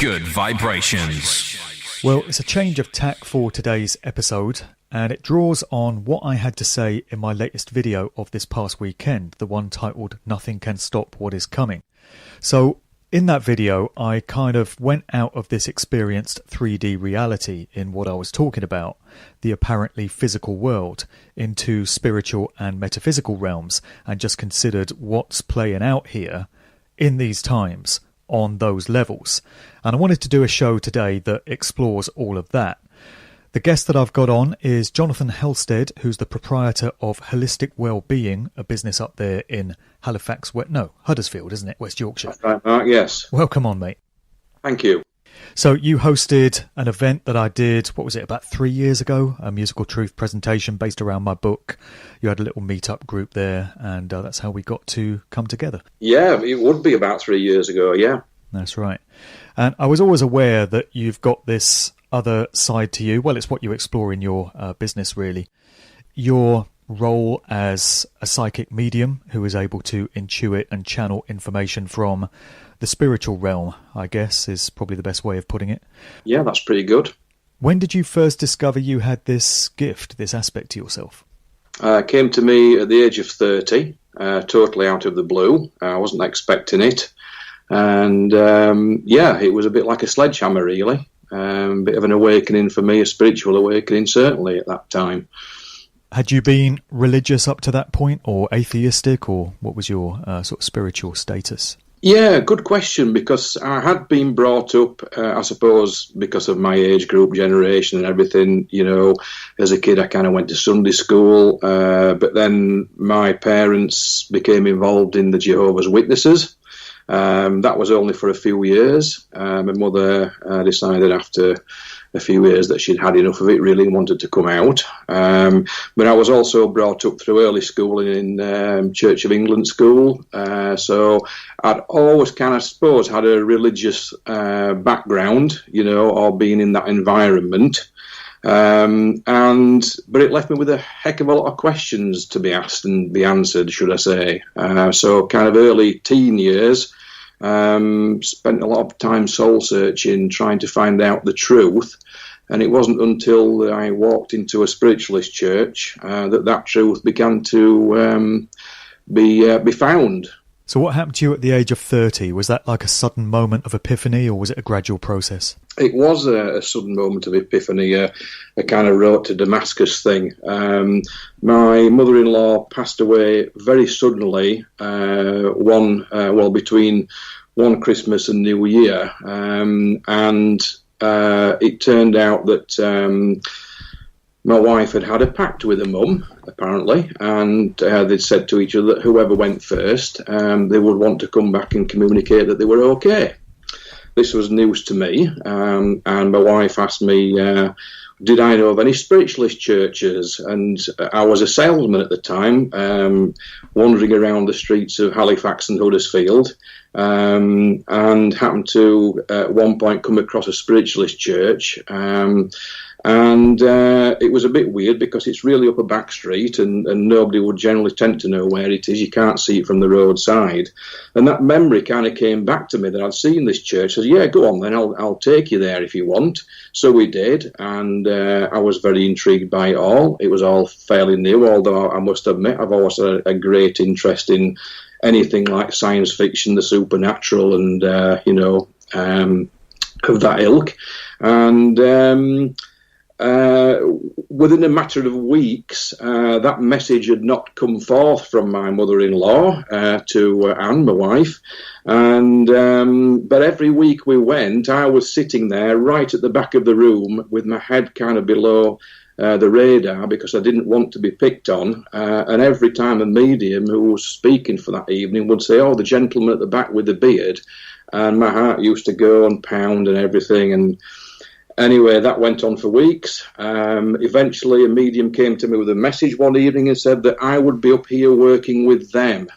Good vibrations. Well, it's a change of tack for today's episode, and it draws on what I had to say in my latest video of this past weekend, the one titled Nothing Can Stop What Is Coming. So in that video, I kind of went out of this experienced 3D reality in what I was talking about, the apparently physical world, into spiritual and metaphysical realms, and just considered what's playing out here in these times on those levels. And I wanted to do a show today that explores all of that. The guest that I've got on is Jonathan Halstead, who's the proprietor of Holistic Wellbeing, a business up there in Huddersfield, isn't it? West Yorkshire. That's right, Mark, yes. Welcome on, mate. Thank you. So you hosted an event that I did, what was it, about 3 years ago? A musical truth presentation based around my book. You had a little meet-up group there, and that's how we got to come together. Yeah, it would be about 3 years ago, yeah. That's right. And I was always aware that you've got this other side to you. Well, it's what you explore in your business, really. Your role as a psychic medium who is able to intuit and channel information from the spiritual realm, I guess, is probably the best way of putting it. Yeah, that's pretty good. When did you first discover you had this gift, this aspect to yourself? It came to me at the age of 30, totally out of the blue. I wasn't expecting it. And, it was a bit like a sledgehammer, really. A bit of an awakening for me, a spiritual awakening, certainly, at that time. Had you been religious up to that point, or atheistic, or what was your sort of spiritual status? Yeah, good question, because I had been brought up, I suppose, because of my age group, generation and everything, you know, as a kid I kind of went to Sunday school, but then my parents became involved in the Jehovah's Witnesses. That was only for a few years. My mother decided after a few years that she'd had enough of it, really wanted to come out. But I was also brought up through early schooling in Church of England school. So I'd always kind of, suppose, had a religious background, you know, or being in that environment. But it left me with a heck of a lot of questions to be asked and be answered, should I say. So kind of early teen years, spent a lot of time soul searching, trying to find out the truth. And it wasn't until I walked into a spiritualist church that truth began to be found. So what happened to you at the age of 30? Was that like a sudden moment of epiphany, or was it a gradual process? It was a sudden moment of epiphany, a kind of road to Damascus thing. My mother-in-law passed away very suddenly, between one Christmas and New Year, and it turned out that my wife had a pact with her mum, apparently, and they'd said to each other that whoever went first, they would want to come back and communicate that they were okay. This was news to me, and my wife asked me, did I know of any spiritualist churches? And I was a salesman at the time, wandering around the streets of Halifax and Huddersfield, and happened to, at one point, come across a spiritualist church. And it was a bit weird because it's really up a back street and nobody would generally tend to know where it is. You can't see it from the roadside. And that memory kind of came back to me that I'd seen this church. I said, yeah, go on then, I'll take you there if you want. So we did, and I was very intrigued by it all. It was all fairly new, although I must admit I've always had a great interest in anything like science fiction, the supernatural, and, of that ilk. And within a matter of weeks, that message had not come forth from my mother-in-law to Anne, my wife. And but every week we went, I was sitting there right at the back of the room with my head kind of below the radar because I didn't want to be picked on. And every time a medium who was speaking for that evening would say, "Oh, the gentleman at the back with the beard," and my heart used to go and pound and everything. And anyway, that went on for weeks. Eventually, a medium came to me with a message one evening and said that I would be up here working with them.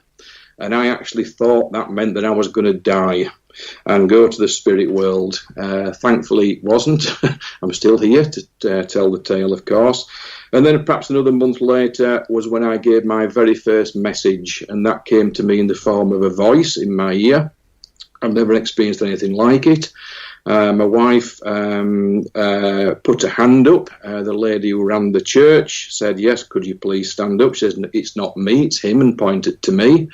And I actually thought that meant that I was going to die and go to the spirit world. Thankfully, it wasn't. I'm still here to tell the tale, of course. And then perhaps another month later was when I gave my very first message, and that came to me in the form of a voice in my ear. I've never experienced anything like it. My wife put her hand up. The lady who ran the church said, "Yes, could you please stand up?" She says, "It's not me, it's him," and pointed to me.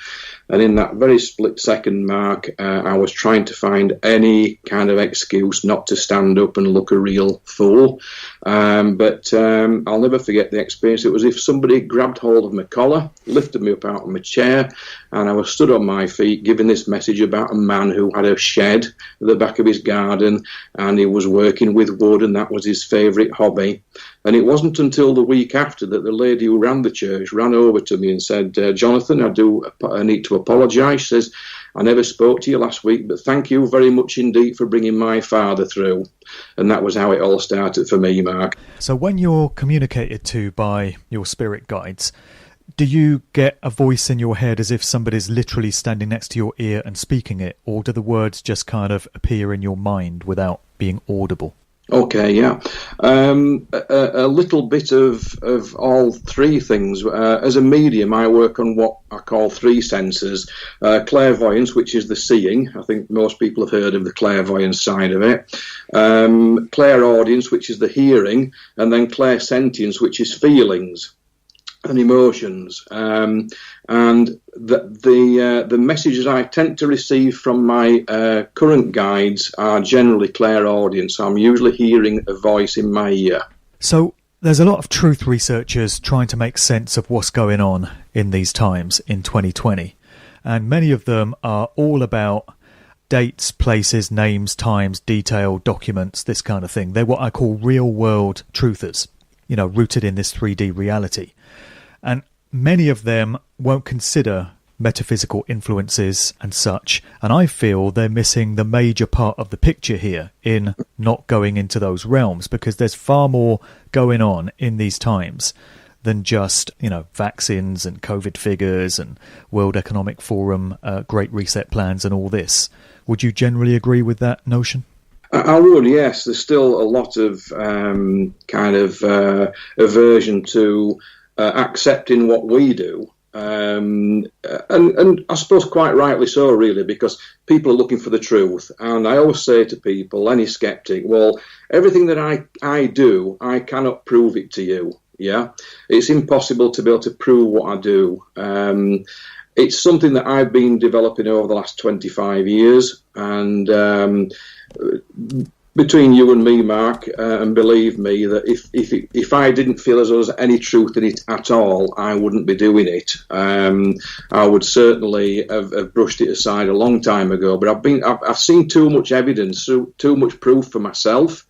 And in that very split second, Mark, I was trying to find any kind of excuse not to stand up and look a real fool. But I'll never forget the experience. It was as if somebody grabbed hold of my collar, lifted me up out of my chair, and I was stood on my feet giving this message about a man who had a shed at the back of his garden, and he was working with wood, and that was his favourite hobby. And it wasn't until the week after that the lady who ran the church ran over to me and said, "Jonathan, I need to apologise." She says, "I never spoke to you last week, but thank you very much indeed for bringing my father through." And that was how it all started for me, Mark. So when you're communicated to by your spirit guides, do you get a voice in your head as if somebody's literally standing next to your ear and speaking it, or do the words just kind of appear in your mind without being audible? Okay, yeah. A little bit of all three things. As a medium, I work on what I call three senses. Clairvoyance, which is the seeing. I think most people have heard of the clairvoyance side of it. Clairaudience, which is the hearing. And then clairsentience, which is feelings and emotions. And the messages I tend to receive from my current guides are generally clairaudience. I'm usually hearing a voice in my ear. So there's a lot of truth researchers trying to make sense of what's going on in these times in 2020. And many of them are all about dates, places, names, times, detail, documents, this kind of thing. They're what I call real-world truthers, rooted in this 3D reality. And many of them won't consider metaphysical influences and such, and I feel they're missing the major part of the picture here in not going into those realms, because there's far more going on in these times than just, vaccines and COVID figures and World Economic Forum, Great Reset plans and all this. Would you generally agree with that notion? I would, yes. There's still a lot of aversion to accepting what we do, and I suppose quite rightly so, really, because people are looking for the truth. And I always say to people, any skeptic, well, everything that I do, I cannot prove it to you. Yeah, it's impossible to be able to prove what I do. It's something that I've been developing over the last 25 years, and between you and me, Mark, and believe me that if I didn't feel as though there's any truth in it at all, I wouldn't be doing it. I would certainly have brushed it aside a long time ago. But I've seen too much evidence, too much proof for myself.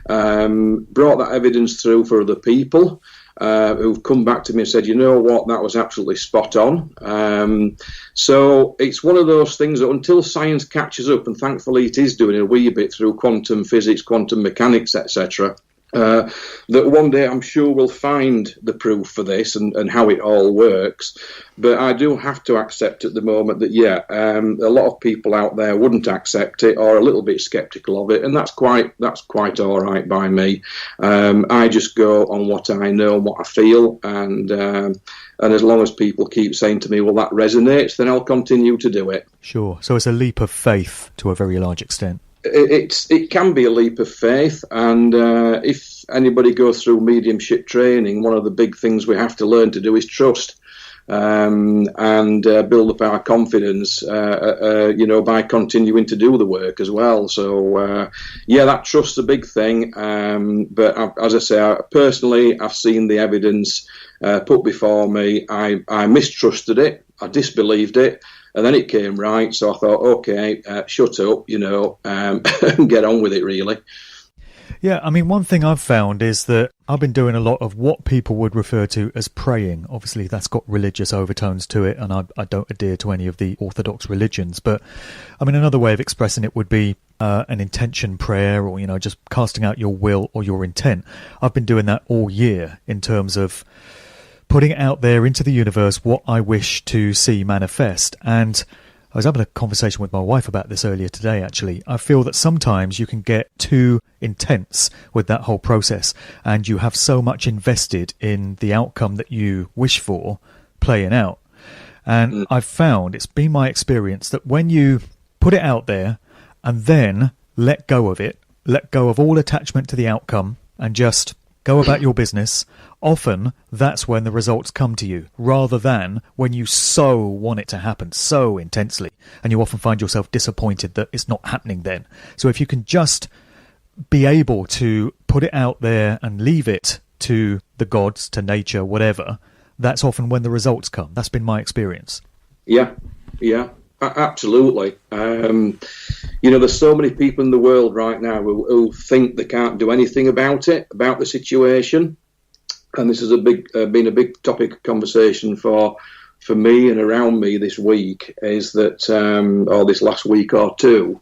Brought that evidence through for other people who've come back to me and said, "You know what, that was absolutely spot on." So it's one of those things that until science catches up, and thankfully it is doing a wee bit through quantum physics, quantum mechanics, etc., that one day I'm sure we'll find the proof for this and how it all works. But I do have to accept at the moment that, a lot of people out there wouldn't accept it or are a little bit sceptical of it, and that's quite all right by me. I just go on what I know and what I feel, and as long as people keep saying to me, well, that resonates, then I'll continue to do it. Sure. So it's a leap of faith to a very large extent. It can be a leap of faith, and if anybody goes through mediumship training, one of the big things we have to learn to do is trust, and build up our confidence, by continuing to do the work as well. So, that trust's a big thing. But as I say, personally, I've seen the evidence put before me. I mistrusted it. I disbelieved it. And then it came right, so I thought, okay, shut up, and get on with it, really. Yeah, I mean, one thing I've found is that I've been doing a lot of what people would refer to as praying. Obviously, that's got religious overtones to it, and I don't adhere to any of the orthodox religions. But, I mean, another way of expressing it would be an intention prayer, or, just casting out your will or your intent. I've been doing that all year in terms of putting it out there into the universe what I wish to see manifest. And I was having a conversation with my wife about this earlier today, actually. I feel that sometimes you can get too intense with that whole process, and you have so much invested in the outcome that you wish for playing out. And I've found, it's been my experience, that when you put it out there and then let go of it, let go of all attachment to the outcome, and just go about your business, often that's when the results come to you, rather than when you so want it to happen so intensely, and you often find yourself disappointed that it's not happening then. So if you can just be able to put it out there and leave it to the gods, to nature, whatever, that's often when the results come. That's been my experience. Yeah, absolutely. There's so many people in the world right now who think they can't do anything about it, about the situation. And this has been a big topic of conversation for me and around me this week, is that, or this last week or two,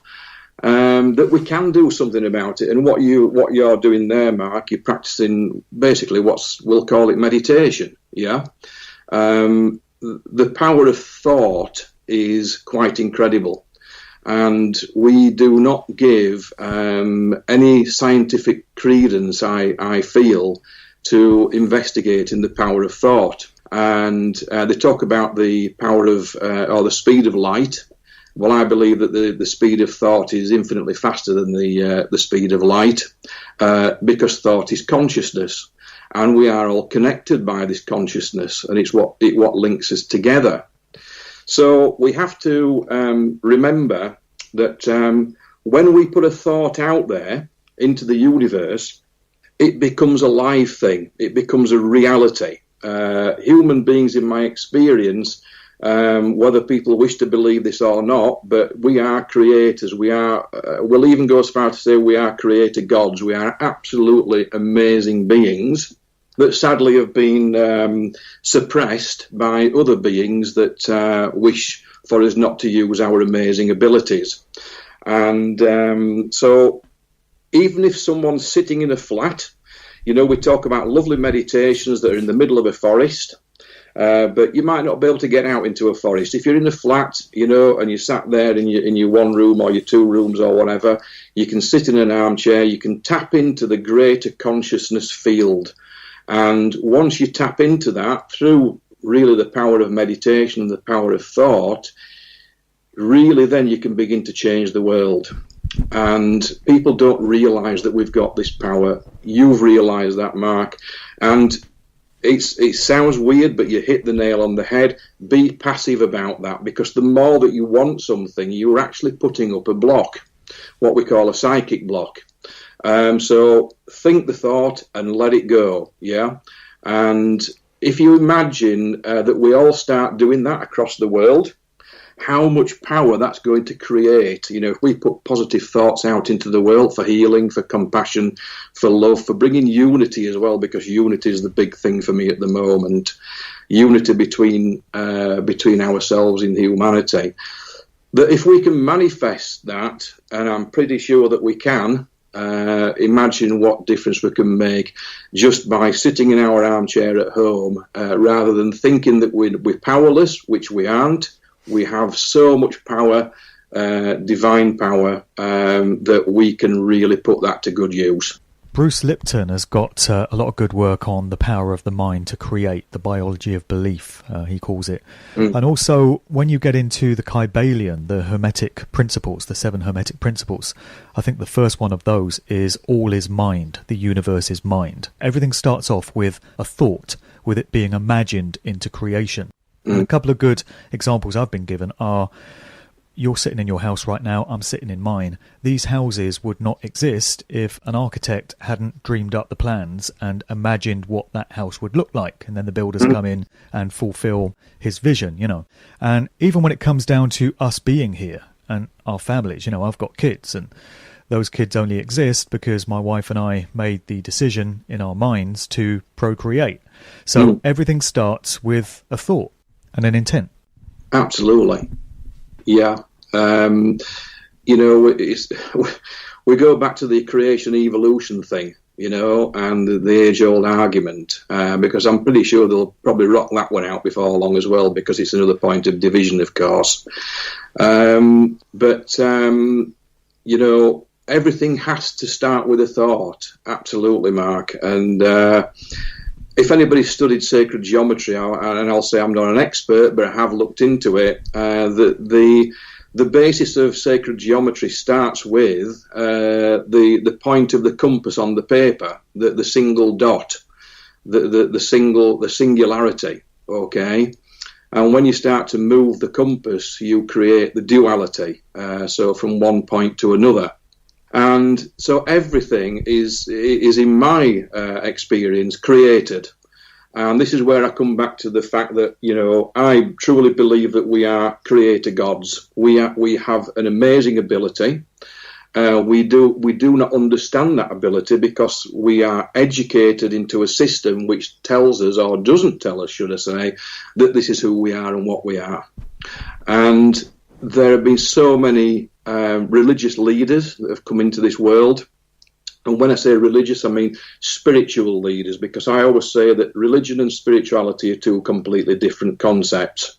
that we can do something about it. And what you're doing there, Mark, you're practicing basically we'll call it meditation. Yeah. The power of thought is quite incredible. And we do not give any scientific credence, I feel, to investigating the power of thought. And they talk about the power of, or the speed of light. Well, I believe that the speed of thought is infinitely faster than the speed of light, because thought is consciousness. And we are all connected by this consciousness, and it's what links us together. So we have to remember that when we put a thought out there into the universe, it becomes a live thing. It becomes a reality. Human beings, in my experience, whether people wish to believe this or not, but we are creators. We'll even go as far to say we are creator gods. We are absolutely amazing beings that sadly have been suppressed by other beings that wish for us not to use our amazing abilities. And so even if someone's sitting in a flat, we talk about lovely meditations that are in the middle of a forest, but you might not be able to get out into a forest. If you're in a flat, and you sat there in your one room or your two rooms or whatever, you can sit in an armchair, you can tap into the greater consciousness field. And once you tap into that through really the power of meditation and the power of thought, really then you can begin to change the world. And people don't realise that we've got this power. You've realised that, Mark. And it sounds weird, but you hit the nail on the head. Be passive about that, because the more that you want something, you're actually putting up a block, what we call a psychic block. So think the thought and let it go, yeah? And if you imagine that we all start doing that across the world, how much power that's going to create. If we put positive thoughts out into the world for healing, for compassion, for love, for bringing unity as well, because unity is the big thing for me at the moment. Unity between ourselves in humanity. That if we can manifest that, and I'm pretty sure that we can, imagine what difference we can make just by sitting in our armchair at home, rather than thinking that we're powerless, which we aren't. We have so much power, divine power, that we can really put that to good use. Bruce Lipton has got a lot of good work on the power of the mind to create, the biology of belief, he calls it. And also, when you get into the Kybalion, the Hermetic Principles, the 7 Hermetic Principles, I think the first one of those is all is mind, the universe is mind. Everything starts off with a thought, with it being imagined into creation. And a couple of good examples I've been given are, you're sitting in your house right now, I'm sitting in mine. These houses would not exist if an architect hadn't dreamed up the plans and imagined what that house would look like. And then the builders come in and fulfill his vision, And even when it comes down to us being here and our families, I've got kids, and those kids only exist because my wife and I made the decision in our minds to procreate. So everything starts with a thought and an intent. Absolutely. Yeah. We go back to the creation evolution thing, and the age-old argument, because I'm pretty sure they'll probably rock that one out before long as well, because it's another point of division, of course. But everything has to start with a thought. Absolutely, Mark. And if anybody's studied sacred geometry, and I'll say I'm not an expert, but I have looked into it, the the basis of sacred geometry starts with the point of the compass on the paper, the single dot, the singularity. Okay, and when you start to move the compass, you create the duality. So from one point to another. And so everything is in my experience, created. And this is where I come back to the fact that, I truly believe that we are creator gods. We have an amazing ability. We do not understand that ability because we are educated into a system which tells us, or doesn't tell us, should I say, that this is who we are and what we are. And there have been so many religious leaders that have come into this world. And when I say religious, I mean spiritual leaders, because I always say that religion and spirituality are two completely different concepts.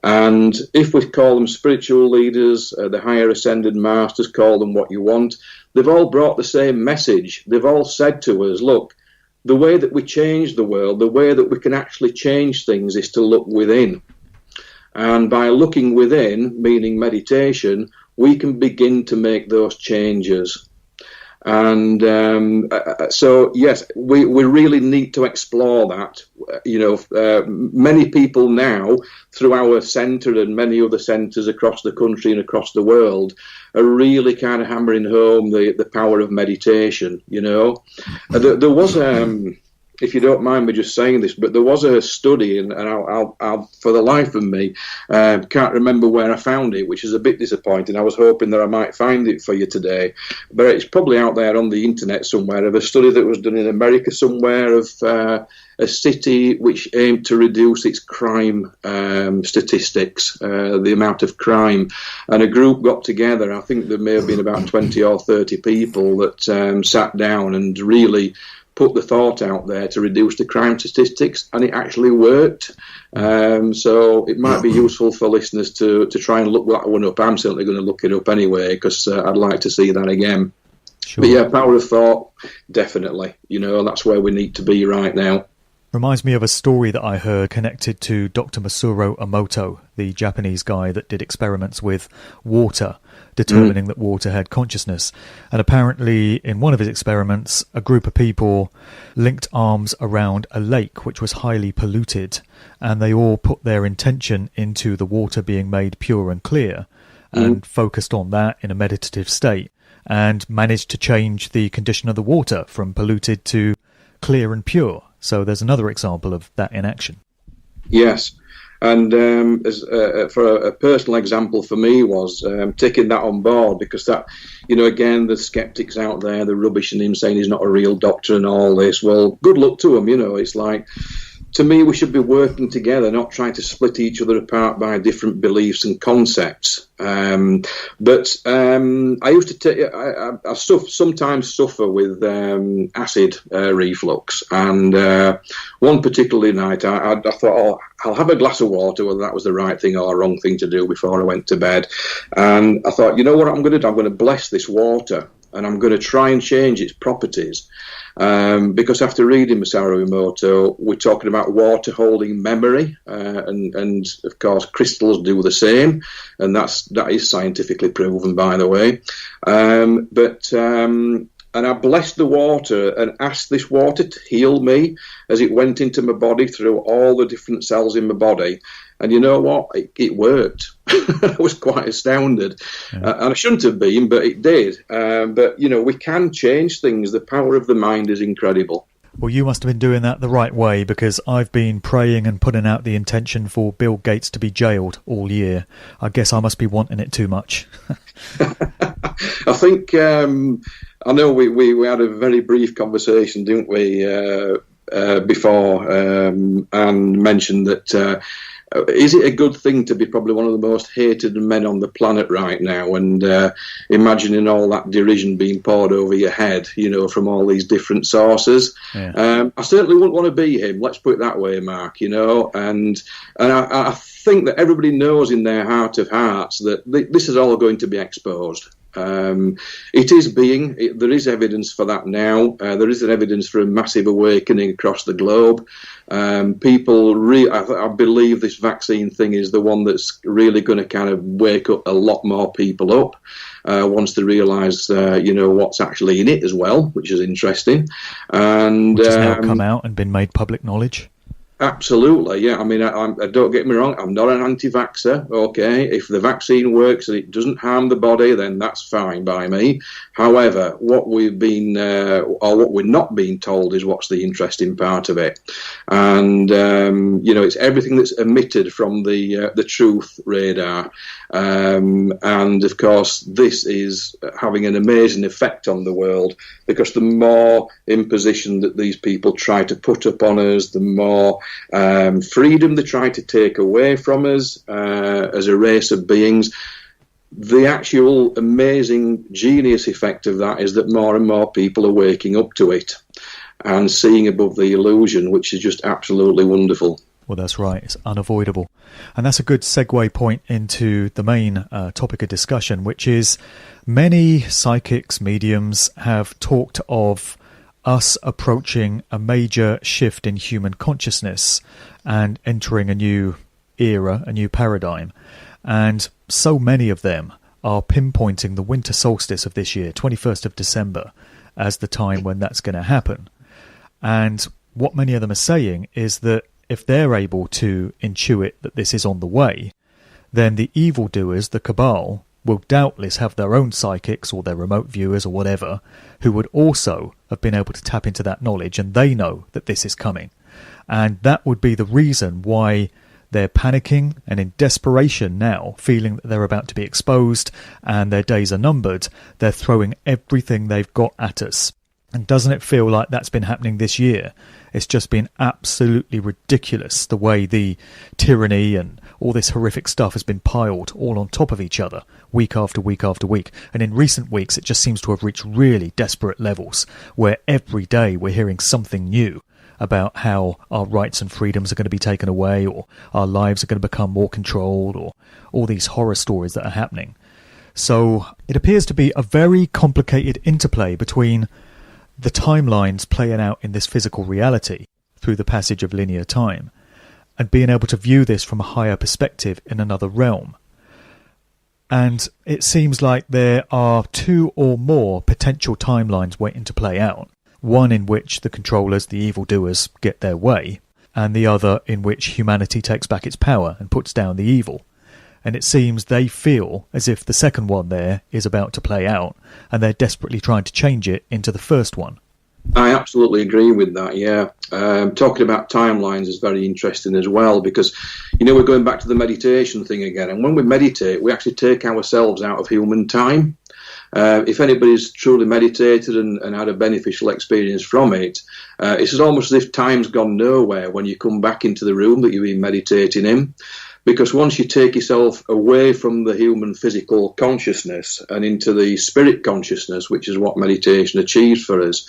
And if we call them spiritual leaders, the higher ascended masters, call them what you want, they've all brought the same message. They've all said to us, look, the way that we change the world, the way that we can actually change things is to look within. And by looking within, meaning meditation, we can begin to make those changes. And so, yes, we really need to explore that. Many people now, through our centre and many other centres across the country and across the world, are really kind of hammering home the power of meditation, There was, if you don't mind me just saying this, but there was a study, and I'll for the life of me, can't remember where I found it, which is a bit disappointing. I was hoping that I might find it for you today, but it's probably out there on the internet somewhere, of a study that was done in America somewhere of a city which aimed to reduce its crime statistics, the amount of crime. And a group got together, I think there may have been about 20 or 30 people that sat down and really put the thought out there to reduce the crime statistics, and it actually worked. So it might be useful for listeners to try and look that one up. I'm certainly going to look it up anyway, because I'd like to see that again. Sure. But yeah, power of thought, definitely. That's where we need to be right now. Reminds me of a story that I heard connected to Dr. Masaru Emoto, the Japanese guy that did experiments with water, determining that water had consciousness. And apparently in one of his experiments, a group of people linked arms around a lake which was highly polluted, and they all put their intention into the water being made pure and clear, and focused on that in a meditative state, and managed to change the condition of the water from polluted to clear and pure. So there's another example of that in action. Yes. And for a personal example for me was taking that on board, because that, again, the skeptics out there, the rubbish and him saying he's not a real doctor and all this, well, good luck to him, It's like, to me, we should be working together, not trying to split each other apart by different beliefs and concepts. But I used to take, I sometimes suffer with acid reflux, and one particular night I thought, oh, I'll have a glass of water, whether that was the right thing or wrong thing to do before I went to bed. And I thought, you know what I'm going to do? I'm going to bless this water, and I'm going to try and change its properties. Because after reading Masaru Emoto, we're talking about water holding memory, and of course crystals do the same, and that is scientifically proven, by the way. And I blessed the water and asked this water to heal me as it went into my body through all the different cells in my body. And you know what? It worked. I was quite astounded. And I shouldn't have been, but it did. But, we can change things. The power of the mind is incredible. Well, you must have been doing that the right way, because I've been praying and putting out the intention for Bill Gates to be jailed all year. I guess I must be wanting it too much. I think, I know we had a very brief conversation, didn't we, before, and mentioned that is it a good thing to be probably one of the most hated men on the planet right now, and imagining all that derision being poured over your head, from all these different sources. Yeah. I certainly wouldn't want to be him, let's put it that way, Mark, and I think that everybody knows in their heart of hearts that this is all going to be exposed. It is there is evidence for that now. There is an evidence for a massive awakening across the globe. I believe this vaccine thing is the one that's really going to kind of wake up a lot more people up once they realise, what's actually in it as well, which is interesting. And which has now come out and been made public knowledge. Absolutely, yeah. I mean, I don't get me wrong. I'm not an anti-vaxxer. Okay, if the vaccine works and it doesn't harm the body, then that's fine by me. However, what we've been or what we're not being told is what's the interesting part of it, and it's everything that's emitted from the truth radar, and of course, this is having an amazing effect on the world because the more imposition that these people try to put upon us, the more freedom they try to take away from us as a race of beings. The actual amazing genius effect of that is that more and more people are waking up to it and seeing above the illusion, which is just absolutely wonderful. Well, that's right. It's unavoidable. And that's a good segue point into the main topic of discussion, which is many psychics, mediums have talked of us approaching a major shift in human consciousness and entering a new era, a new paradigm. And so many of them are pinpointing the winter solstice of this year, 21st of December, as the time when that's going to happen. And what many of them are saying is that if they're able to intuit that this is on the way, then the evildoers, the cabal, will doubtless have their own psychics or their remote viewers or whatever who would also have been able to tap into that knowledge, and they know that this is coming. And that would be the reason why they're panicking and in desperation now, feeling that they're about to be exposed and their days are numbered. They're throwing everything they've got at us. And doesn't it feel like that's been happening this year? It's just been absolutely ridiculous the way the tyranny and all this horrific stuff has been piled all on top of each other, week after week after week. And in recent weeks, it just seems to have reached really desperate levels where every day we're hearing something new about how our rights and freedoms are going to be taken away, or our lives are going to become more controlled, or all these horror stories that are happening. So it appears to be a very complicated interplay between the timelines playing out in this physical reality through the passage of linear time, and being able to view this from a higher perspective in another realm. And it seems like there are two or more potential timelines waiting to play out. One in which the controllers, the evildoers, get their way, and the other in which humanity takes back its power and puts down the evil. And it seems they feel as if the second one there is about to play out, and they're desperately trying to change it into the first one. I absolutely agree with that, yeah. Talking about timelines is very interesting as well, because, we're going back to the meditation thing again. And when we meditate, we actually take ourselves out of human time. If anybody's truly meditated and had a beneficial experience from it, it's almost as if time's gone nowhere when you come back into the room that you've been meditating in. Because once you take yourself away from the human physical consciousness and into the spirit consciousness, which is what meditation achieves for us,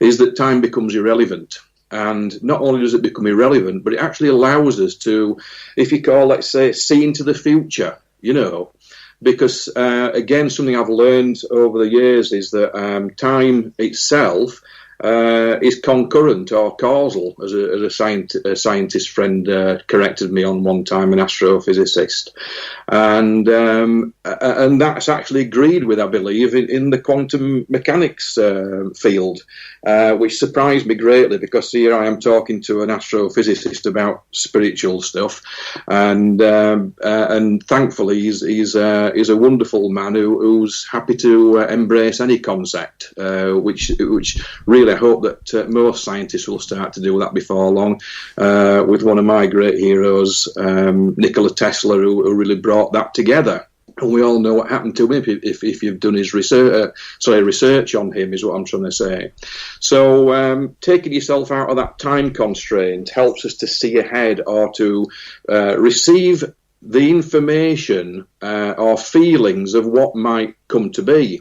is that time becomes irrelevant. And not only does it become irrelevant, but it actually allows us to, if you call, let's say, see into the future, Because, again, something I've learned over the years is that time itself is concurrent or causal, as a scientist friend corrected me on one time, an astrophysicist, and that's actually agreed with, I believe, in the quantum mechanics field, which surprised me greatly, because here I am talking to an astrophysicist about spiritual stuff, and thankfully he's a wonderful man who's happy to embrace any concept, which really I hope that most scientists will start to do that before long, with one of my great heroes, Nikola Tesla, who really brought that together. And we all know what happened to him if you've done his research on him, is what I'm trying to say. So taking yourself out of that time constraint helps us to see ahead, or to receive the information or feelings of what might come to be.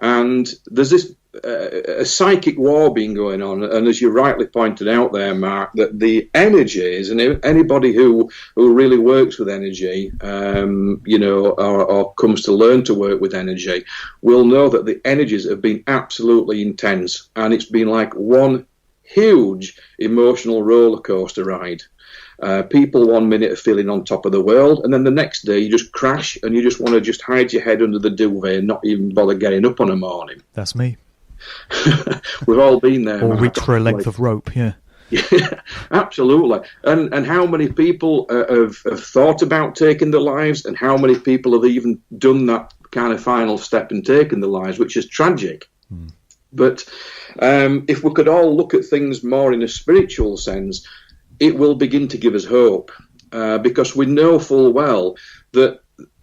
And there's this a psychic war being going on, and as you rightly pointed out there, Mark, that the energies, and anybody who really works with energy, or comes to learn to work with energy, will know that the energies have been absolutely intense, and it's been like one huge emotional roller coaster ride. People 1 minute are feeling on top of the world, and then the next day you just crash and you just want to just hide your head under the duvet and not even bother getting up on a morning. That's me. We've all been there. Or reach for a length of rope, yeah. Yeah, absolutely. And how many people have thought about taking their lives, and how many people have even done that kind of final step and taken their lives, which is tragic. But if we could all look at things more in a spiritual sense, it will begin to give us hope, because we know full well that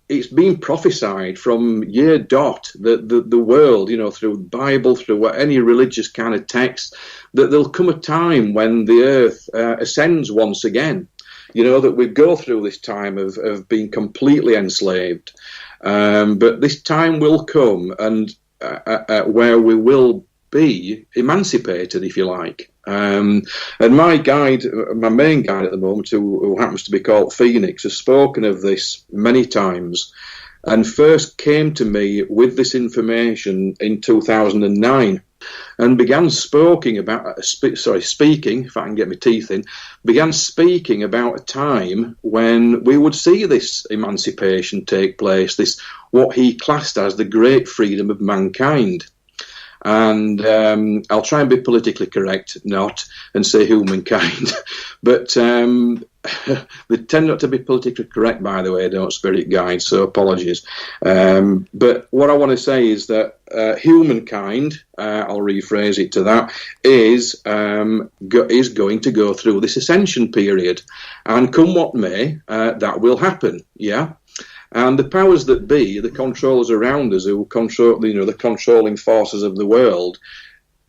it's been prophesied from year dot that the world, through the Bible, through any religious kind of text, that there'll come a time when the earth ascends once again. That we go through this time of being completely enslaved. But this time will come, and where we will be emancipated, if you like. And my main guide at the moment, who happens to be called Phoenix, has spoken of this many times, and first came to me with this information in 2009, and began speaking, if I can get my teeth in, began speaking about a time when we would see this emancipation take place, this what he classed as the great freedom of mankind. And I'll try and be politically correct, and say humankind. But they tend not to be politically correct, by the way, don't spirit guides, so apologies. But what I want to say is that humankind, I'll rephrase it to that, is going to go through this ascension period. And come what may, that will happen, yeah? And the powers that be, the controllers around us who control, the controlling forces of the world,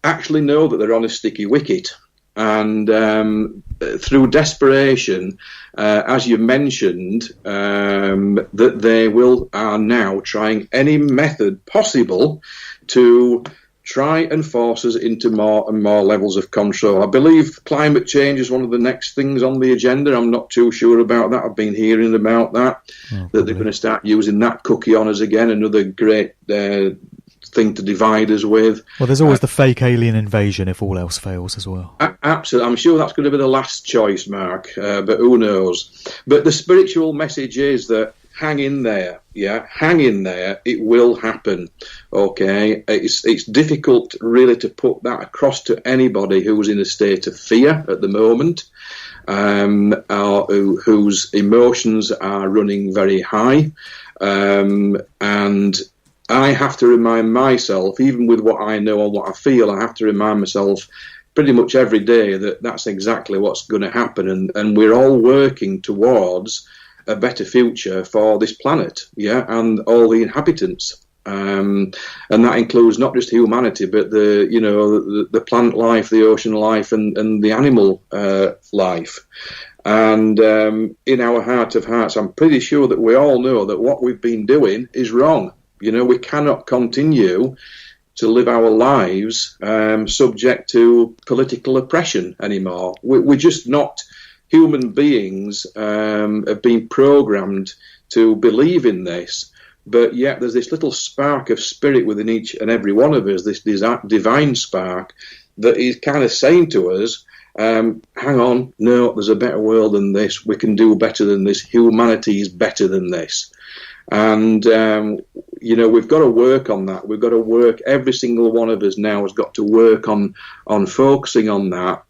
actually know that they're on a sticky wicket. And through desperation, as you mentioned, that they are now trying any method possible to try and force us into more and more levels of control. I believe climate change is one of the next things on the agenda. I'm not too sure about that. I've been hearing about that, that they're going to start using that cookie on us again, another great thing to divide us with. Well, there's always the fake alien invasion if all else fails as well. Absolutely. I'm sure that's going to be the last choice, Mark, but who knows. But the spiritual message is that hang in there, hang in there, it will happen, okay? It's difficult really to put that across to anybody who's in a state of fear at the moment, or whose emotions are running very high, and I have to remind myself, even with what I know and what I feel, I have to remind myself pretty much every day that that's exactly what's going to happen, and we're all working towards a better future for this planet, and all the inhabitants, and that includes not just humanity, but the plant life, the ocean life, and the animal life. And in our heart of hearts, I'm pretty sure that we all know that what we've been doing is wrong. We cannot continue to live our lives subject to political oppression anymore. We're just not. Human beings have been programmed to believe in this, but yet there's this little spark of spirit within each and every one of us, this divine spark that is kind of saying to us, hang on, no, there's a better world than this, we can do better than this, humanity is better than this. And, we've got to work on that. We've got to work, every single one of us now has got to work on focusing on that.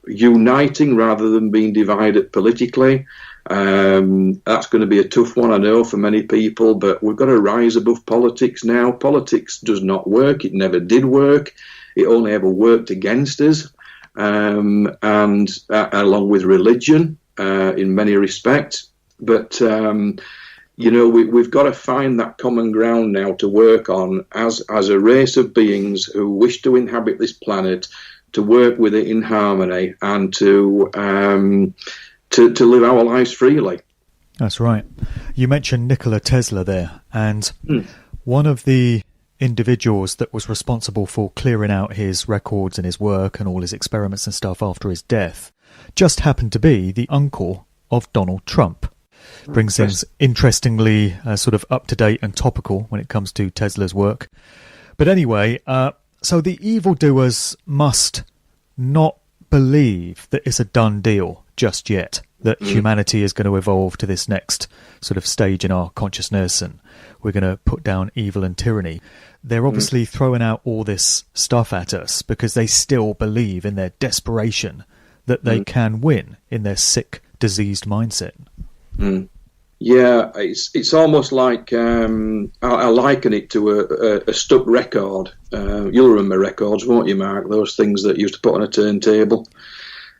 Uniting rather than being divided politically. That's going to be a tough one, I know, for many people, but we've got to rise above politics now. Politics does not work. It never did work. It only ever worked against us, and along with religion in many respects. But, we've got to find that common ground now to work on as a race of beings who wish to inhabit this planet, to work with it in harmony, and to live our lives freely. That's right. You mentioned Nikola Tesla there, and one of the individuals that was responsible for clearing out his records and his work and all his experiments and stuff after his death just happened to be the uncle of Donald Trump. Brings things interestingly sort of up-to-date and topical when it comes to Tesla's work. But anyway, so the evildoers must not believe that it's a done deal just yet, that humanity is going to evolve to this next sort of stage in our consciousness and we're going to put down evil and tyranny. They're obviously throwing out all this stuff at us because they still believe in their desperation that they can win in their sick, diseased mindset. Yeah, it's almost like I liken it to a stuck record. You'll remember records, won't you, Mark? Those things that you used to put on a turntable.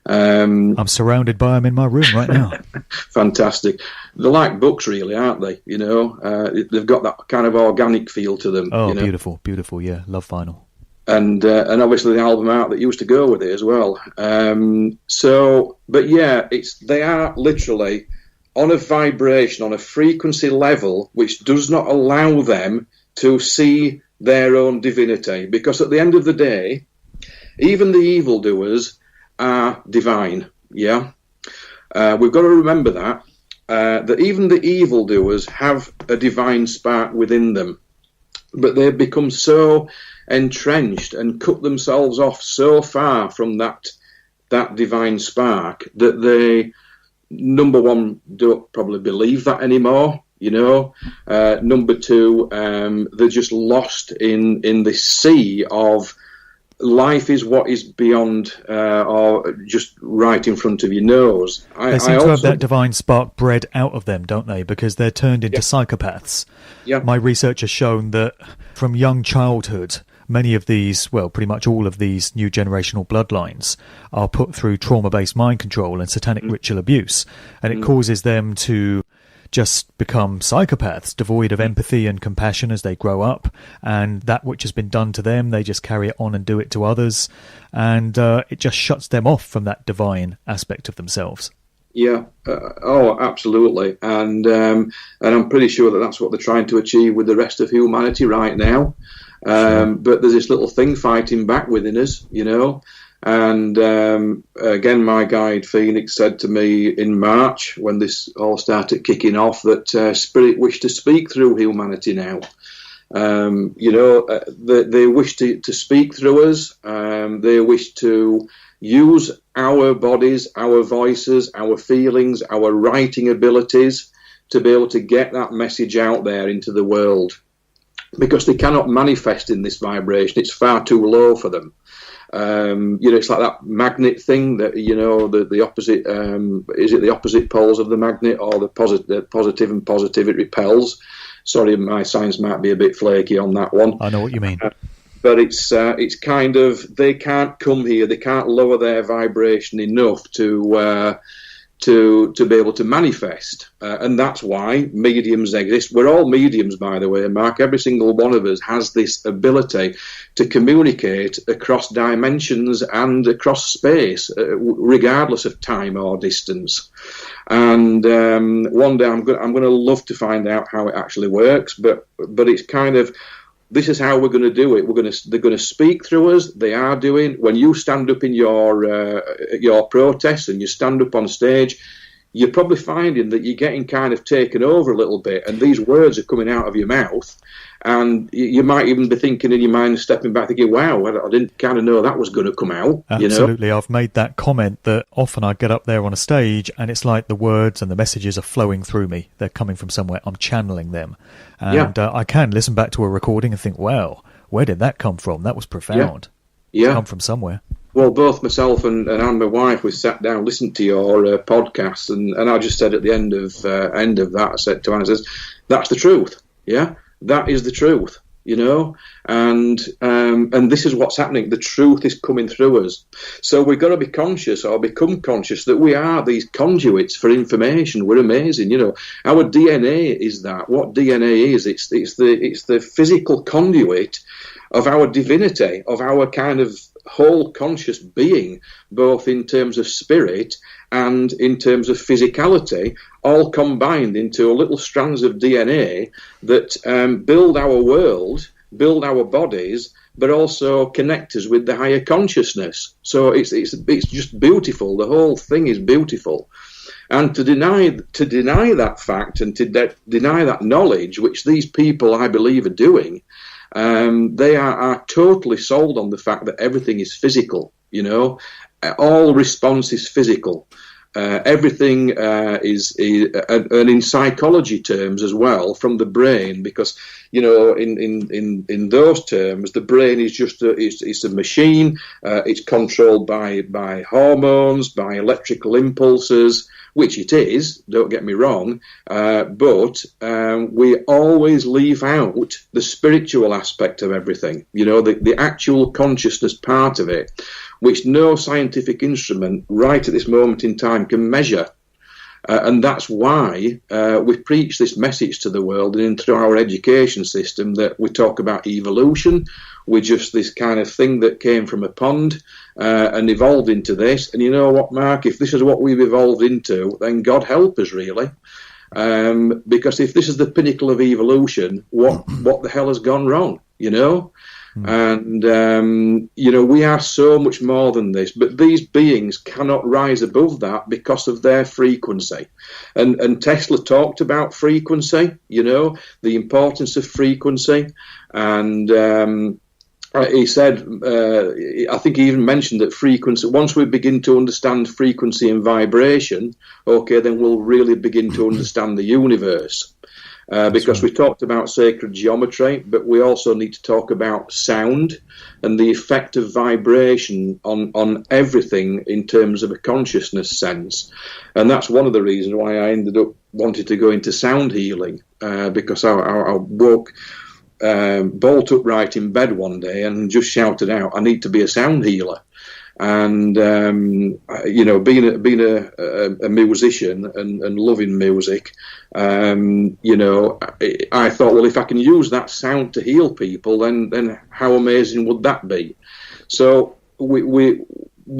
I'm surrounded by them in my room right now. Fantastic. They're like books, really, aren't they? You know, they've got that kind of organic feel to them. Oh, you know? beautiful, beautiful. Yeah, love vinyl. And obviously the album art that used to go with it as well. But yeah, they are literally on a vibration, on a frequency level, which does not allow them to see their own divinity. Because at the end of the day, even the evildoers are divine, yeah? We've got to remember that even the evildoers have a divine spark within them. But they've become so entrenched and cut themselves off so far from that divine spark that they, number one, don't probably believe that anymore, you know. Number two, they're just lost in this sea of life is what is beyond or just right in front of your nose. They seem to have that divine spark bred out of them, don't they? Because they're turned into psychopaths. Yeah. My research has shown that from young childhood, many of these, well, pretty much all of these new generational bloodlines are put through trauma-based mind control and satanic ritual abuse. And it causes them to just become psychopaths, devoid of empathy and compassion as they grow up. And that which has been done to them, they just carry it on and do it to others. And it just shuts them off from that divine aspect of themselves. Yeah, absolutely. And I'm pretty sure that that's what they're trying to achieve with the rest of humanity right now. But there's this little thing fighting back within us, you know. And again, my guide Phoenix said to me in March, when this all started kicking off, that Spirit wished to speak through humanity now. You know, they wish to speak through us. They wish to use our bodies, our voices, our feelings, our writing abilities to be able to get that message out there into the world. Because they cannot manifest in this vibration. It's far too low for them. You know, it's like that magnet thing that, you know, the opposite, is it the opposite poles of the magnet or the positive and positive it repels? Sorry, my science might be a bit flaky on that one. I know what you mean. But it's kind of, they can't come here, they can't lower their vibration enough to be able to manifest. And that's why mediums exist. We're all mediums, by the way, Mark. Every single one of us has this ability to communicate across dimensions and across space, regardless of time or distance. And one day I'm going to love to find out how it actually works, but it's kind of, this is how we're going to do it. They're going to speak through us. They are doing. When you stand up in your protest and you stand up on stage, you're probably finding that you're getting kind of taken over a little bit, and these words are coming out of your mouth, and you might even be thinking in your mind, stepping back, thinking, "Wow, I didn't kind of know that was going to come out." Absolutely, you know? I've made that comment that often I get up there on a stage, and it's like the words and the messages are flowing through me. They're coming from somewhere. I'm channeling them, and I can listen back to a recording and think, "Wow, where did that come from? That was profound." Yeah, it's come from somewhere. Well, both myself and my wife, we sat down, listened to your podcast, and I just said at the end of that, I said to Anna, "That's the truth. Yeah, that is the truth. You know, and this is what's happening. The truth is coming through us. So we've got to be conscious or become conscious that we are these conduits for information. We're amazing. You know, our DNA is that. What DNA is? It's the physical conduit of our divinity, of our kind of whole conscious being, both in terms of spirit and in terms of physicality, all combined into little strands of DNA that build our world, build our bodies, but also connect us with the higher consciousness. So it's just beautiful. The whole thing is beautiful. And to deny that fact and to deny that knowledge, which these people, I believe, are doing, they are totally sold on the fact that everything is physical. All response is physical. Everything is and in psychology terms as well, from the brain, because in those terms the brain is just it's a machine. It's controlled by hormones, by electrical impulses, which it is, don't get me wrong, but we always leave out the spiritual aspect of everything, the actual consciousness part of it, which no scientific instrument right at this moment in time can measure. And that's why we preach this message to the world and through our education system that we talk about evolution. We're just this kind of thing that came from a pond and evolved into this. And you know what, Mark? If this is what we've evolved into, then God help us, really. Because if this is the pinnacle of evolution, what the hell has gone wrong, And, we are so much more than this, but these beings cannot rise above that because of their frequency. And Tesla talked about frequency, the importance of frequency. And he said, I think he even mentioned that frequency, once we begin to understand frequency and vibration, okay, then we'll really begin to understand the universe. Because we talked about sacred geometry, but we also need to talk about sound and the effect of vibration on everything in terms of a consciousness sense. And that's one of the reasons why I ended up wanting to go into sound healing, because I woke bolt upright in bed one day and just shouted out, I need to be a sound healer. And being a musician and loving music, I thought, well, if I can use that sound to heal people, then how amazing would that be? So we're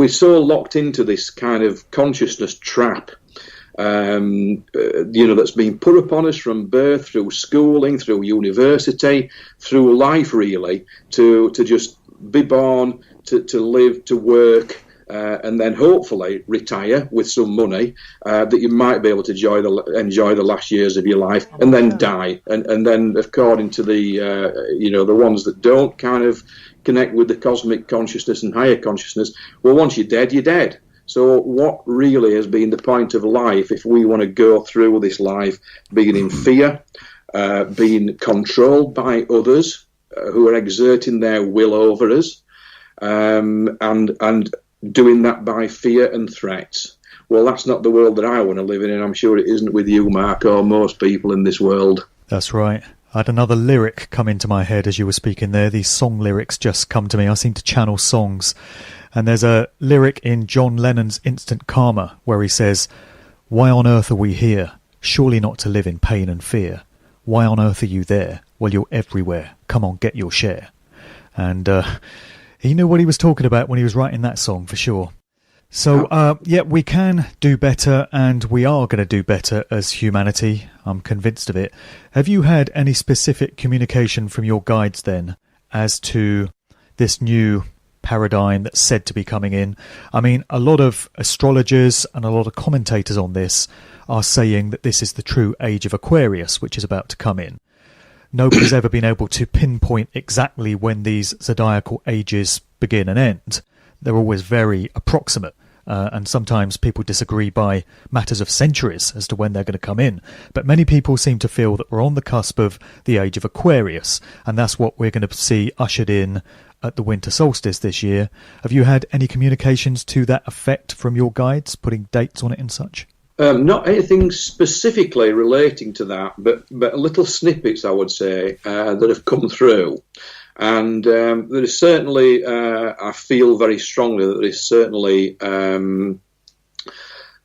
so locked into this kind of consciousness trap, that's been put upon us from birth, through schooling, through university, through life, really, to just be born, to live, to work, and then hopefully retire with some money that you might be able to enjoy the last years of your life, and then die. And then, according to the the ones that don't kind of connect with the cosmic consciousness and higher consciousness, well, once you're dead, you're dead. So what really has been the point of life if we want to go through this life being in fear, being controlled by others who are exerting their will over us, and doing that by fear and threats? Well, that's not the world that I want to live in, and I'm sure it isn't with you, Mark, or most people in this world. That's right. I had another lyric come into my head as you were speaking there. These song lyrics just come to me. I seem to channel songs. And there's a lyric in John Lennon's Instant Karma where he says, "Why on earth are we here? Surely not to live in pain and fear. Why on earth are you there? Well, you're everywhere. Come on, get your share." And he knew what he was talking about when he was writing that song, for sure. So, we can do better, and we are going to do better as humanity. I'm convinced of it. Have you had any specific communication from your guides then as to this new paradigm that's said to be coming in? I mean, a lot of astrologers and a lot of commentators on this are saying that this is the true Age of Aquarius, which is about to come in. Nobody's ever been able to pinpoint exactly when these zodiacal ages begin and end. They're always very approximate, and sometimes people disagree by matters of centuries as to when they're going to come in. But many people seem to feel that we're on the cusp of the Age of Aquarius, and that's what we're going to see ushered in at the winter solstice this year. Have you had any communications to that effect from your guides, putting dates on it and such? Not anything specifically relating to that, but little snippets, I would say, that have come through. And there is certainly, I feel very strongly that there is certainly a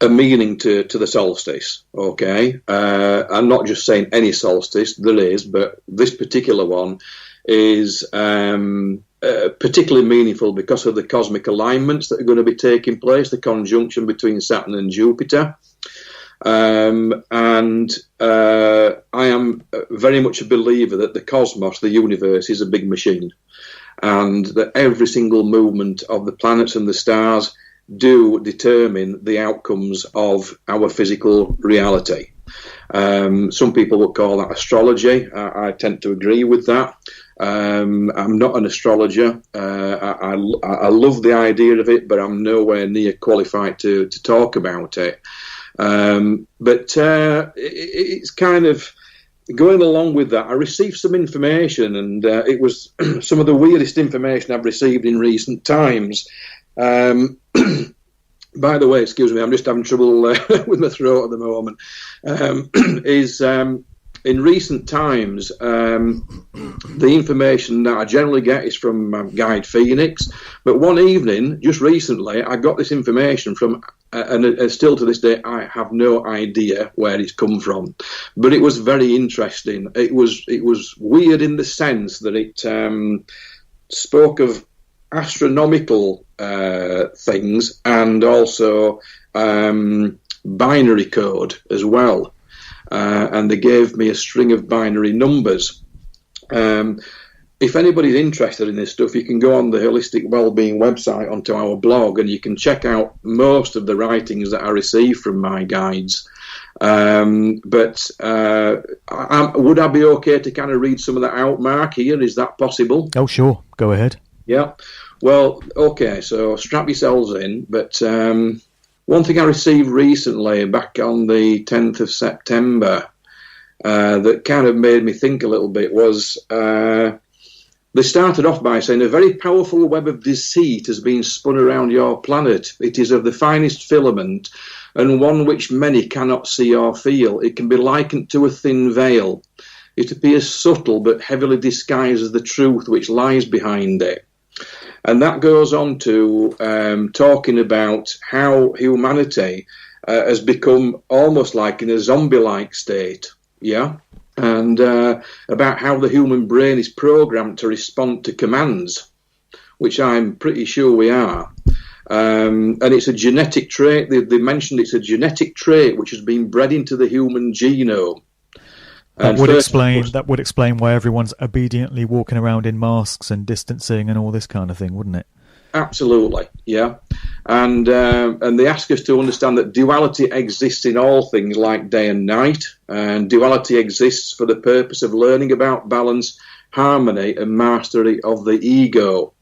meaning to the solstice, okay? I'm not just saying any solstice, there is, but this particular one is particularly meaningful because of the cosmic alignments that are going to be taking place, the conjunction between Saturn and Jupiter. And I am very much a believer that the cosmos, the universe, is a big machine, and that every single movement of the planets and the stars do determine the outcomes of our physical reality. Some people would call that astrology. I tend to agree with that. I'm not an astrologer. I love the idea of it, but I'm nowhere near qualified to talk about it. But it's kind of going along with that. I received some information, and it was some of the weirdest information I've received in recent times. By the way, excuse me, I'm just having trouble with my throat at the moment. In recent times, the information that I generally get is from Guide Phoenix. But one evening, just recently, I got this information from, and still to this day, I have no idea where it's come from. But it was very interesting. It was weird in the sense that it spoke of astronomical things and also binary code as well. And they gave me a string of binary numbers. If anybody's interested in this stuff, you can go on the Holistic Wellbeing website onto our blog, and you can check out most of the writings that I receive from my guides. But would I be okay to kind of read some of that out, Mark, here? Is that possible? Oh, sure. Go ahead. Yeah. Well, okay, so strap yourselves in. But one thing I received recently, back on the 10th of September, that kind of made me think a little bit was, they started off by saying, a very powerful web of deceit has been spun around your planet. It is of the finest filament, and one which many cannot see or feel. It can be likened to a thin veil. It appears subtle, but heavily disguises the truth which lies behind it. And that goes on to talking about how humanity has become almost like in a zombie-like state, yeah? And about how the human brain is programmed to respond to commands, which I'm pretty sure we are. And it's a genetic trait. They mentioned it's a genetic trait which has been bred into the human genome. That would explain why everyone's obediently walking around in masks and distancing and all this kind of thing, wouldn't it? Absolutely, yeah. And they ask us to understand that duality exists in all things like day and night, and duality exists for the purpose of learning about balance, harmony, and mastery of the ego.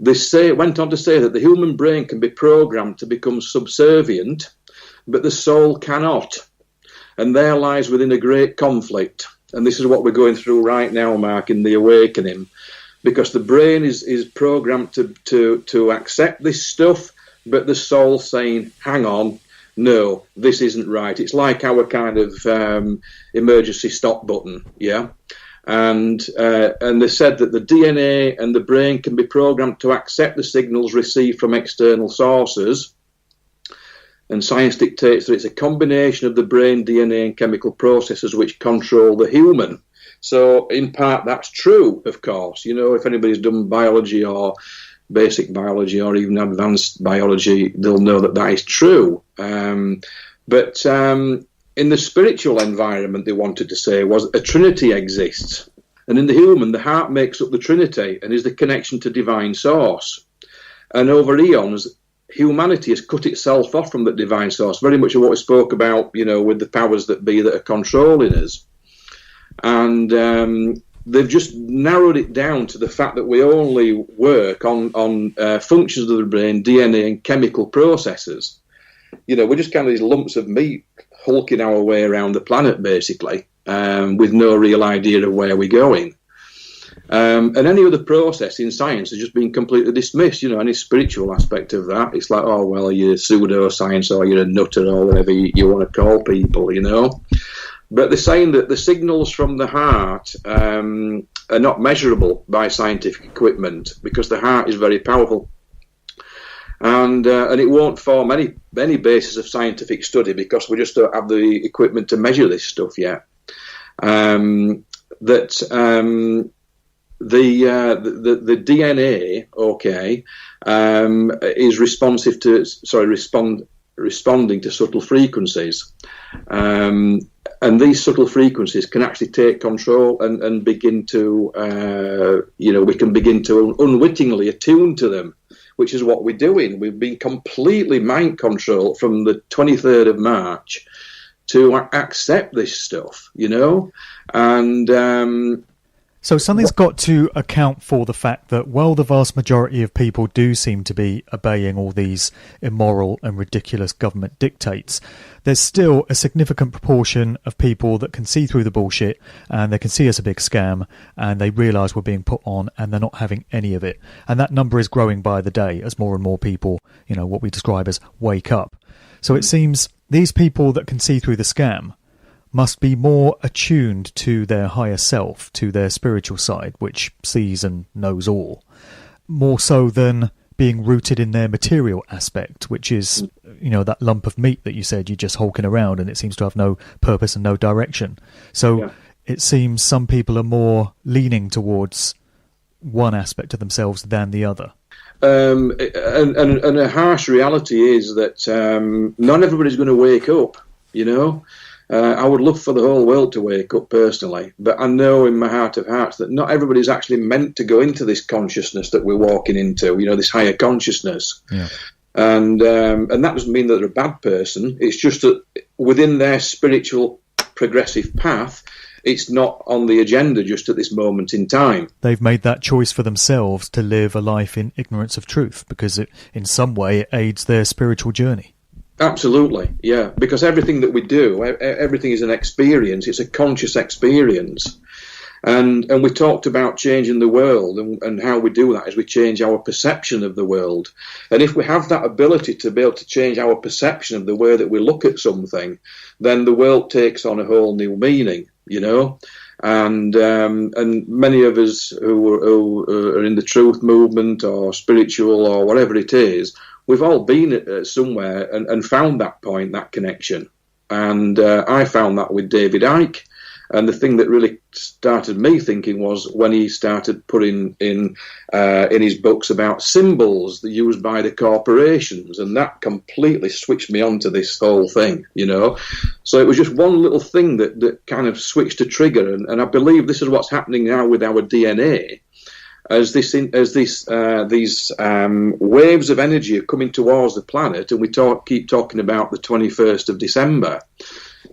They went on to say that the human brain can be programmed to become subservient, but the soul cannot. And there lies within a great conflict. And this is what we're going through right now, Mark, in the awakening. Because the brain is programmed to accept this stuff, but the soul saying, hang on, no, this isn't right. It's like our kind of emergency stop button, yeah? And they said that the DNA and the brain can be programmed to accept the signals received from external sources. And science dictates that it's a combination of the brain, DNA, and chemical processes which control the human. So, in part, that's true, of course. You know, if anybody's done biology or basic biology or even advanced biology, they'll know that that is true. But in the spiritual environment, they wanted to say was a trinity exists. And in the human, the heart makes up the trinity and is the connection to divine source. And over eons, humanity has cut itself off from the divine source, very much of what we spoke about, you know, with the powers that be that are controlling us. And they've just narrowed it down to the fact that we only work on functions of the brain, DNA, and chemical processes. You know, we're just kind of these lumps of meat hulking our way around the planet, basically, with no real idea of where we're going. And any other process in science has just been completely dismissed, you know, any spiritual aspect of that. It's like, oh, well, you're pseudoscience or you're a nutter or whatever you want to call people, you know. But they're saying that the signals from the heart are not measurable by scientific equipment because the heart is very powerful. And it won't form any basis of scientific study because we just don't have the equipment to measure this stuff yet. The DNA, okay, is responding to subtle frequencies, And these subtle frequencies can actually take control and begin to, we can begin to unwittingly attune to them, which is what we're doing. We've been completely mind controlled from the 23rd of March to accept this stuff, and so something's got to account for the fact that while the vast majority of people do seem to be obeying all these immoral and ridiculous government dictates, there's still a significant proportion of people that can see through the bullshit and they can see it's a big scam and they realise we're being put on and they're not having any of it. And that number is growing by the day as more and more people, what we describe as wake up. So it seems these people that can see through the scam must be more attuned to their higher self, to their spiritual side, which sees and knows all, more so than being rooted in their material aspect, which is, that lump of meat that you said you're just hulking around and it seems to have no purpose and no direction. So It seems some people are more leaning towards one aspect of themselves than the other. And a harsh reality is that not everybody's going to wake up, I would love for the whole world to wake up personally, but I know in my heart of hearts that not everybody's actually meant to go into this consciousness that we're walking into, this higher consciousness. Yeah. And that doesn't mean that they're a bad person. It's just that within their spiritual progressive path, it's not on the agenda just at this moment in time. They've made that choice for themselves to live a life in ignorance of truth because it, in some way, it aids their spiritual journey. Absolutely, yeah, because everything that we do, everything is an experience. It's a conscious experience. And we talked about changing the world, and how we do that is we change our perception of the world. And if we have that ability to be able to change our perception of the way that we look at something, then the world takes on a whole new meaning, And many of us who are in the truth movement or spiritual or whatever it is, we've all been somewhere and found that point, that connection. And I found that with David Icke. And the thing that really started me thinking was when he started putting in his books about symbols used by the corporations, and that completely switched me on to this whole thing, So it was just one little thing that kind of switched a trigger, and I believe this is what's happening now with our DNA. As these waves of energy are coming towards the planet, and we keep talking about the 21st of December,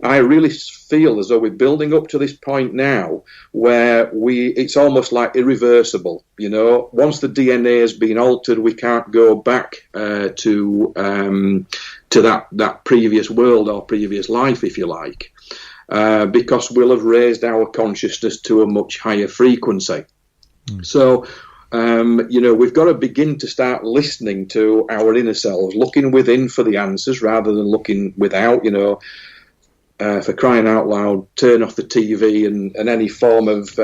I really feel as though we're building up to this point now where it's almost like irreversible. Once the DNA has been altered, we can't go back to that previous world or previous life, if you like, because we'll have raised our consciousness to a much higher frequency. So, we've got to begin to start listening to our inner selves, looking within for the answers rather than looking without, for crying out loud, turn off the TV and any form of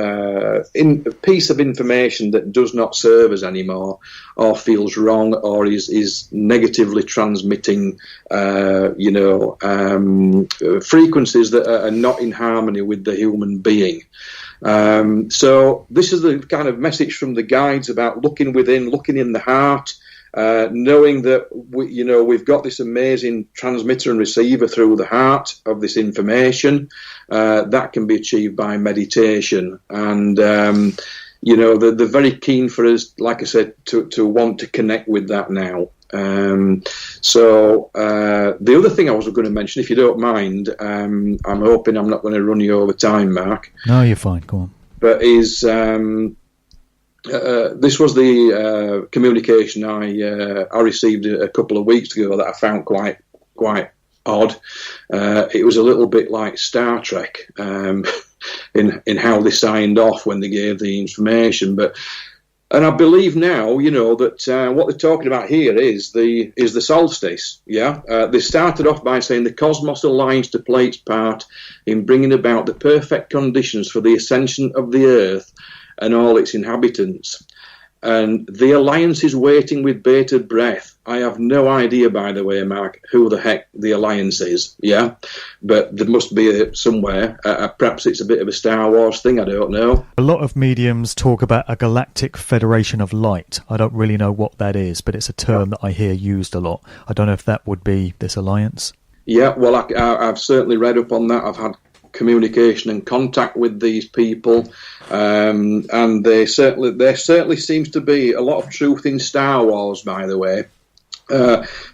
piece of information that does not serve us anymore or feels wrong or is negatively transmitting, frequencies that are not in harmony with the human being. So this is the kind of message from the guides about looking within, looking in the heart, knowing that we've got this amazing transmitter and receiver through the heart of this information that can be achieved by meditation. And they're very keen for us, like I said, to want to connect with that now. So the other thing I was going to mention, if you don't mind, I'm hoping I'm not going to run you over time, Mark. No, you're fine. Go on. But this was the communication I received a couple of weeks ago that I found quite odd. It was a little bit like Star Trek in how they signed off when they gave the information, and I believe now, that what they're talking about here is the solstice. Yeah, they started off by saying the cosmos aligns to play its part in bringing about the perfect conditions for the ascension of the Earth and all its inhabitants. And the alliance is waiting with bated breath. I have no idea, by the way, Mark, who the heck the alliance is, yeah? But there must be somewhere. Perhaps it's a bit of a Star Wars thing, I don't know. A lot of mediums talk about a galactic federation of light. I don't really know what that is, but it's a term that I hear used a lot. I don't know if that would be this alliance. Yeah, well, I've certainly read up on that. I've had communication and contact with these people, and there certainly seems to be a lot of truth in Star Wars, by the way,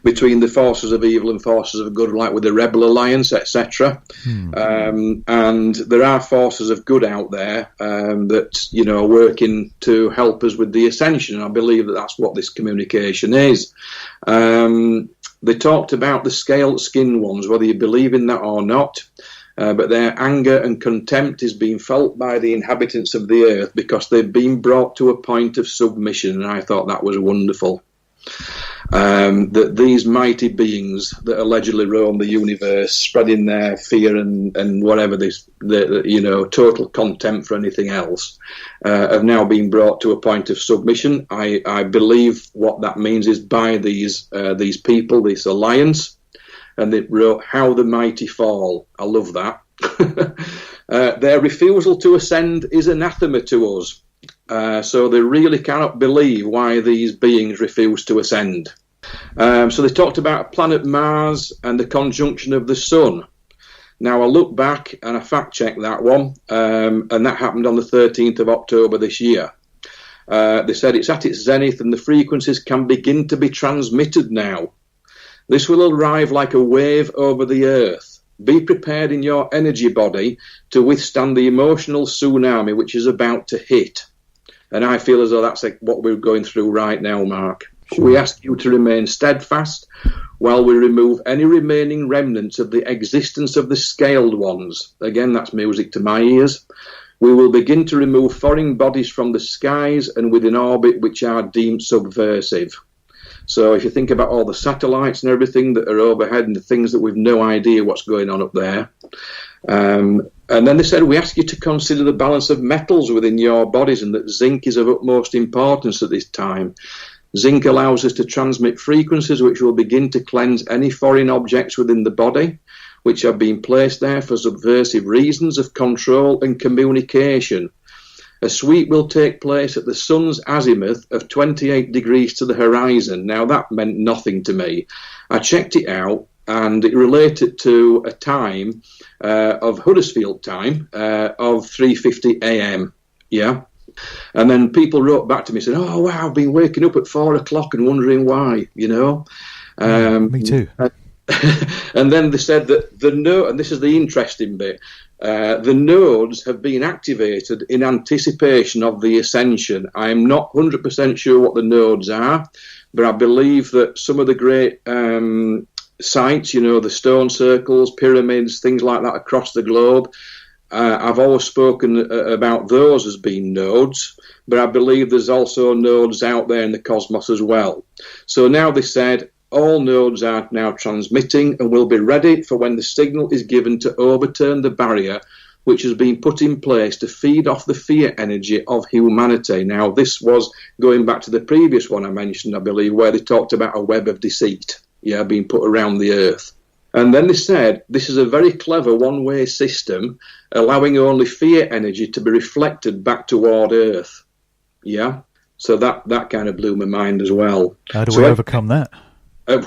between the forces of evil and forces of good, like with the Rebel Alliance, etc. And there are forces of good out there that are working to help us with the ascension. And I believe that that's what this communication is. They talked about the scaled skin ones, whether you believe in that or not. But their anger and contempt is being felt by the inhabitants of the earth because they've been brought to a point of submission, and I thought that was wonderful. That these mighty beings that allegedly roam the universe, spreading their fear and whatever total contempt for anything else, have now been brought to a point of submission. I believe what that means is by these people, this alliance. And they wrote, "How the mighty fall." I love that. Their refusal to ascend is anathema to us. So they really cannot believe why these beings refuse to ascend. So they talked about planet Mars and the conjunction of the sun. Now I look back and I fact-checked that one, and that happened on the 13th of October this year. They said it's at its zenith and the frequencies can begin to be transmitted now. This will arrive like a wave over the earth. Be prepared in your energy body to withstand the emotional tsunami which is about to hit. And I feel as though that's like what we're going through right now, Mark. Sure. We ask you to remain steadfast while we remove any remaining remnants of the existence of the scaled ones. Again, that's music to my ears. We will begin to remove foreign bodies from the skies and within orbit which are deemed subversive. So if you think about all the satellites and everything that are overhead and the things that we've no idea what's going on up there. And then they said, we ask you to consider the balance of metals within your bodies and that zinc is of utmost importance at this time. Zinc allows us to transmit frequencies which will begin to cleanse any foreign objects within the body, which have been placed there for subversive reasons of control and communication. A sweep will take place at the sun's azimuth of 28 degrees to the horizon. Now, that meant nothing to me. I checked it out, and it related to a time of Huddersfield time of 3:50 a.m. Yeah? And then people wrote back to me saying, oh, wow, I've been waking up at 4 o'clock and wondering why, Me too. And then they said that and this is the interesting bit, the nodes have been activated in anticipation of the ascension. I'm not 100% sure what the nodes are, but I believe that some of the great sites, the stone circles, pyramids, things like that across the globe, I've always spoken about those as being nodes, but I believe there's also nodes out there in the cosmos as well. So now they said, all nodes are now transmitting and will be ready for when the signal is given to overturn the barrier which has been put in place to feed off the fear energy of humanity. Now, this was going back to the previous one I mentioned, I believe, where they talked about a web of deceit, being put around the earth. And then they said, this is a very clever one-way system, allowing only fear energy to be reflected back toward earth. Yeah? So that kind of blew my mind as well. How do we overcome that?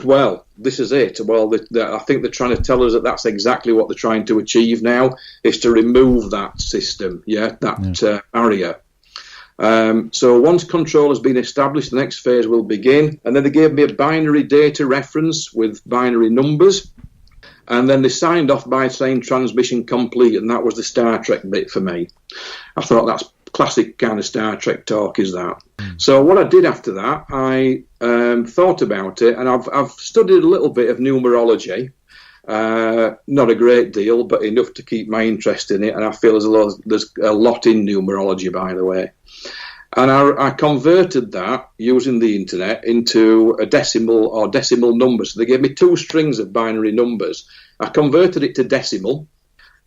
Well, this is it. Well, I think they're trying to tell us that that's exactly what they're trying to achieve now, is to remove that system, barrier. So once control has been established, the next phase will begin. And then they gave me a binary data reference with binary numbers. And then they signed off by saying transmission complete, and that was the Star Trek bit for me. I thought that's classic kind of Star Trek talk, is that. So what I did after that, I thought about it, and I've studied a little bit of numerology, not a great deal, but enough to keep my interest in it, and I feel there's a lot in numerology, by the way. And I converted that, using the internet, into a decimal or decimal numbers. So they gave me 2 strings of binary numbers. I converted it to decimal,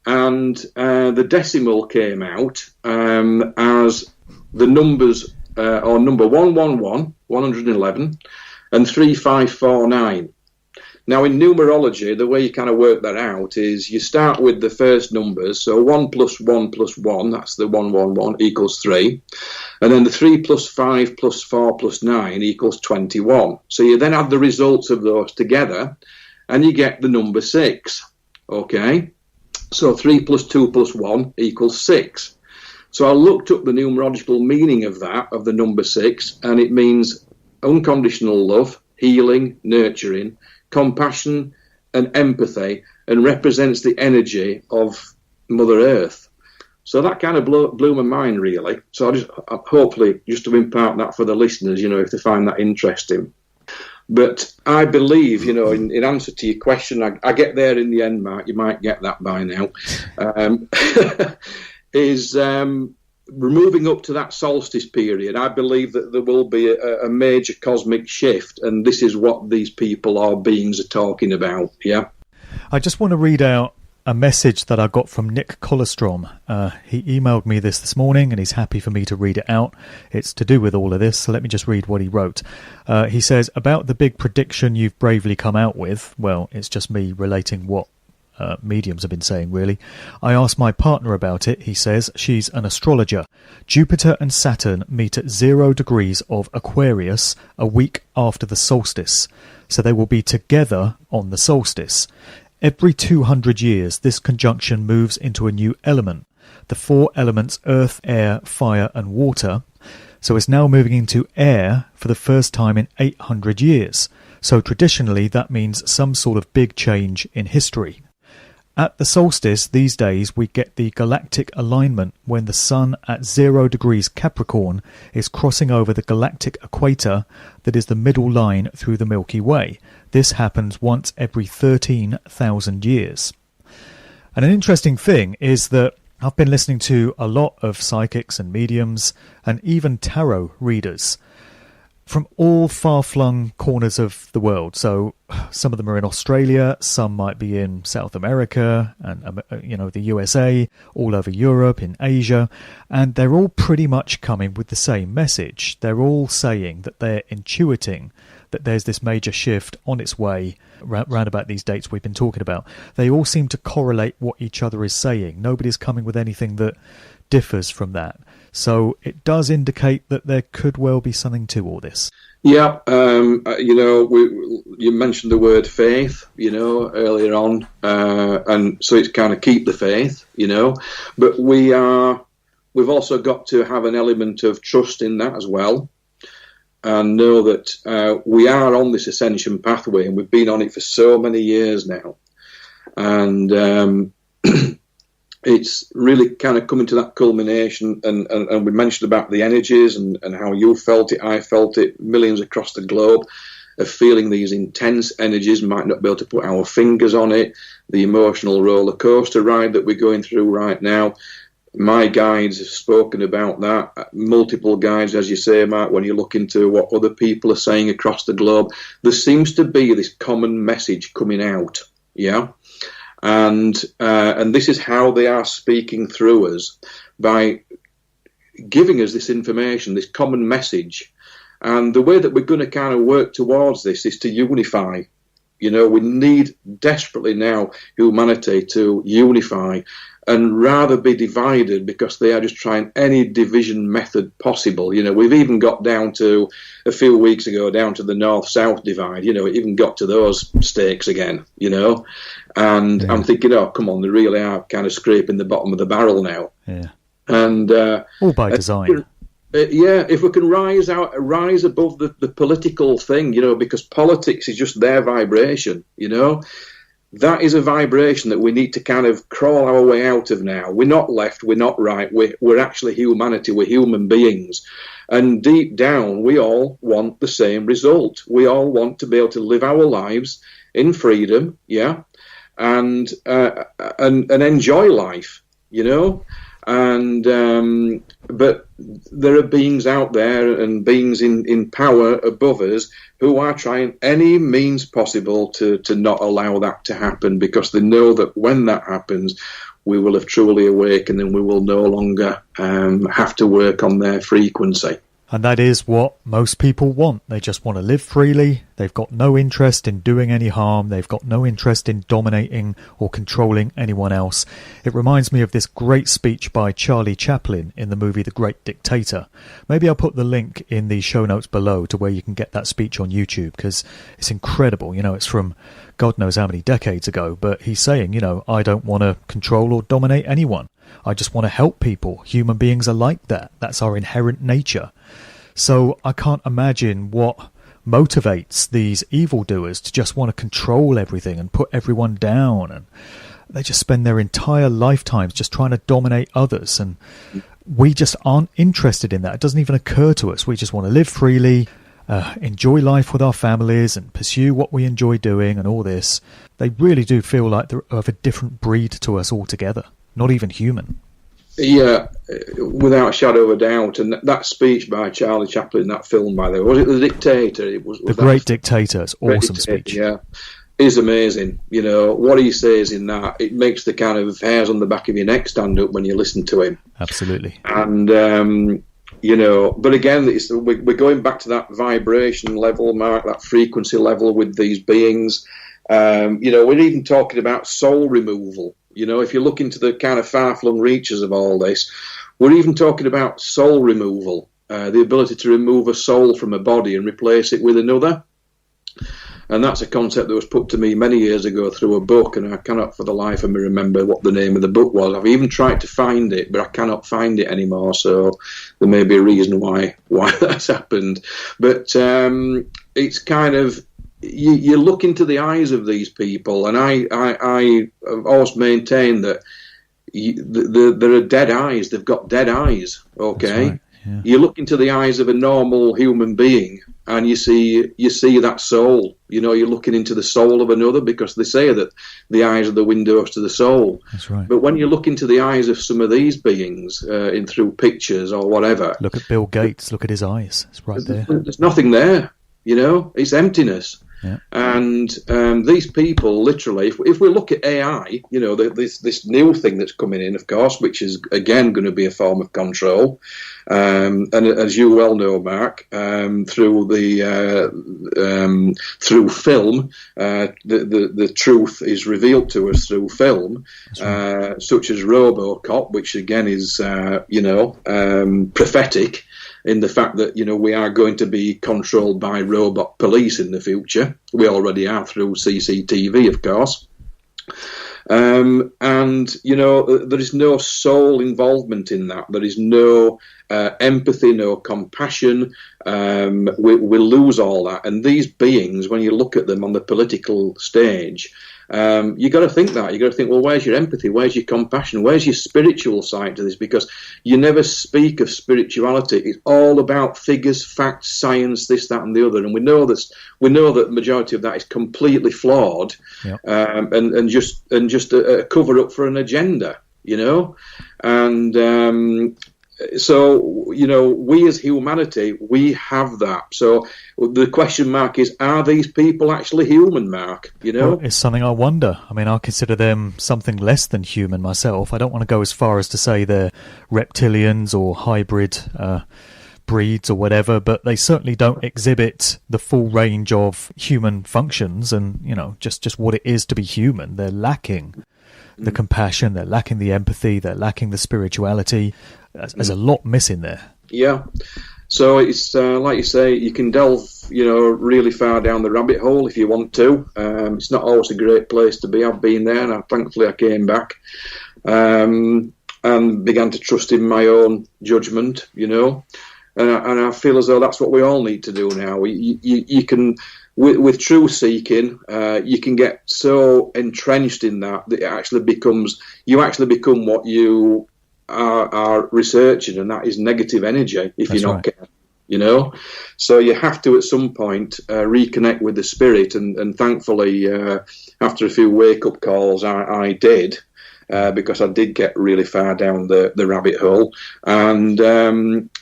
and the decimal came out as the numbers, or number 111, 111, and 3549. Now, in numerology, the way you kind of work that out is you start with the first numbers. So 1 plus 1 plus 1, that's the 111, equals 3. And then the 3 plus 5 plus 4 plus 9 equals 21. So you then add the results of those together, and you get the number 6. Okay, so 3 plus 2 plus 1 equals 6. So I looked up the numerological meaning of that, of the number 6, and it means unconditional love, healing, nurturing, compassion and empathy, and represents the energy of Mother Earth. So that kind of blew my mind, really. So I hopefully just to impart that for the listeners, if they find that interesting. But I believe, in answer to your question, I get there in the end, Mark, you might get that by now, is we're moving up to that solstice period. I believe that there will be a major cosmic shift, and this is what these people or beings are talking about, yeah? I just want to read out a message that I got from Nick Colostrom. He emailed me this morning, and he's happy for me to read it out. It's to do with all of this, so let me just read what he wrote. He says, about the big prediction you've bravely come out with, well, it's just me relating what mediums have been saying, really. I asked my partner about it. He says she's an astrologer. Jupiter and Saturn meet at 0 degrees of Aquarius a week after the solstice, so they will be together on the solstice. Every 200 years, this conjunction moves into a new element, the 4 elements earth, air, fire and water. So it's now moving into air for the first time in 800 years. So traditionally that means some sort of big change in history. At the solstice these days we get the galactic alignment when the sun at 0 degrees Capricorn is crossing over the galactic equator that is the middle line through the Milky Way. This happens once every 13,000 years. And an interesting thing is that I've been listening to a lot of psychics and mediums and even tarot readers from all far-flung corners of the world. So some of them are in Australia, some might be in South America and the USA, all over Europe, in Asia, and they're all pretty much coming with the same message. They're all saying that they're intuiting that there's this major shift on its way round about these dates we've been talking about. They all seem to correlate what each other is saying. Nobody's coming with anything that differs from that. So it does indicate that there could well be something to all this. Yeah, you mentioned the word faith, earlier on, and so it's kind of keep the faith, but we've also got to have an element of trust in that as well, and know that we are on this ascension pathway, and we've been on it for so many years now, and it's really kind of coming to that culmination, and we mentioned about the energies and how you felt it, I felt it, millions across the globe of feeling these intense energies, might not be able to put our fingers on it, the emotional roller coaster ride that we're going through right now. My guides have spoken about that, multiple guides, as you say, Mark, when you look into what other people are saying across the globe. There seems to be this common message coming out, yeah? And this is how they are speaking through us, by giving us this information, this common message. And the way that we're going to kind of work towards this is to unify. We need desperately now humanity to unify and rather be divided, because they are just trying any division method possible. We've even got down to, a few weeks ago, down to the north-south divide. It even got to those stakes again, And yeah. I'm thinking, oh, come on, they really are kind of scraping the bottom of the barrel now. Yeah. And all by design. If we can rise above the political thing, because politics is just their vibration, That is a vibration that we need to kind of crawl our way out of now. We're not left, we're not right, we're actually humanity, we're human beings. And deep down, we all want the same result. We all want to be able to live our lives in freedom, yeah, and enjoy life, And but there are beings out there and beings in power above us who are trying any means possible to not allow that to happen, because they know that when that happens, we will have truly awakened and we will no longer have to work on their frequency. And that is what most people want. They just want to live freely. They've got no interest in doing any harm. They've got no interest in dominating or controlling anyone else. It reminds me of this great speech by Charlie Chaplin in the movie The Great Dictator. Maybe I'll put the link in the show notes below to where you can get that speech on YouTube, because it's incredible. You know, it's from God knows how many decades ago, but he's saying, you know, I don't want to control or dominate anyone. I just want to help people. Human beings are like that. That's our inherent nature. So I can't imagine what motivates these evildoers to just want to control everything and put everyone down. And they just spend their entire lifetimes just trying to dominate others. And we just aren't interested in that. It doesn't even occur to us. We just want to live freely, enjoy life with our families and pursue what we enjoy doing and all this. They really do feel like they're of a different breed to us altogether. Not even human. Yeah, without a shadow of a doubt. And that speech by Charlie Chaplin, that film, by the way, was it The Dictator? It was The Great Dictator. It's awesome speech. Yeah, is amazing. You know, what he says in that, it makes the kind of hairs on the back of your neck stand up when you listen to him. Absolutely. And, you know, but again, we're going back to that vibration level, Mark, that frequency level with these beings. You know, we're even talking about soul removal. You know, if you look into the kind of far-flung reaches of all this, we're even talking about soul removal, the ability to remove a soul from a body and replace it with another. And that's a concept that was put to me many years ago through a book, and I cannot for the life of me remember what the name of the book was. I've even tried to find it, but I cannot find it anymore, so there may be a reason why that's happened. But it's kind of... You look into the eyes of these people, and I have always maintained that there are dead eyes. They've got dead eyes. Okay, right, yeah. You look into the eyes of a normal human being, and you see that soul. You know, you're looking into the soul of another, because they say that the eyes are the windows to the soul. That's right. But when you look into the eyes of some of these beings, through pictures or whatever, look at Bill Gates. Look at his eyes. It's right there. There's nothing there. You know, it's emptiness. Yeah. And these people, literally, if we look at AI, you know, this new thing that's coming in, of course, which is again going to be a form of control, and as you well know, Mark, through film, the truth is revealed to us through film, right. Such as RoboCop, which again is prophetic. In the fact that, you know, we are going to be controlled by robot police in the future. We already are through CCTV, of course. And, you know, there is no soul involvement in that. There is no empathy, no compassion. We lose all that. And these beings, when you look at them on the political stage, you got to think that. You got to think, well, where's your empathy? Where's your compassion? Where's your spiritual side to this? Because you never speak of spirituality. It's all about figures, facts, science, this, that, and the other. And we know this. We know that the majority of that is completely flawed, yep. and just a cover up for an agenda. You know, and. So, you know, we as humanity, we have that. So the question mark is, are these people actually human, Mark? You know? Well, it's something I wonder. I mean, I consider them something less than human myself. I don't want to go as far as to say they're reptilians or hybrid breeds or whatever, but they certainly don't exhibit the full range of human functions and, you know, just what it is to be human. They're lacking the compassion, they're lacking the empathy, they're lacking the spirituality. There's a lot missing there. Yeah. So it's like you say, you can delve, you know, really far down the rabbit hole if you want to. It's not always a great place to be. I've been there, and thankfully I came back and began to trust in my own judgment, you know. And I feel as though that's what we all need to do now. You can, with truth seeking, you can get so entrenched in that it actually becomes, you actually become what you are researching, and that is negative energy if you're not careful, you know. So you have to at some point reconnect with the spirit, and thankfully after a few wake-up calls I did, because I did get really far down the rabbit hole, and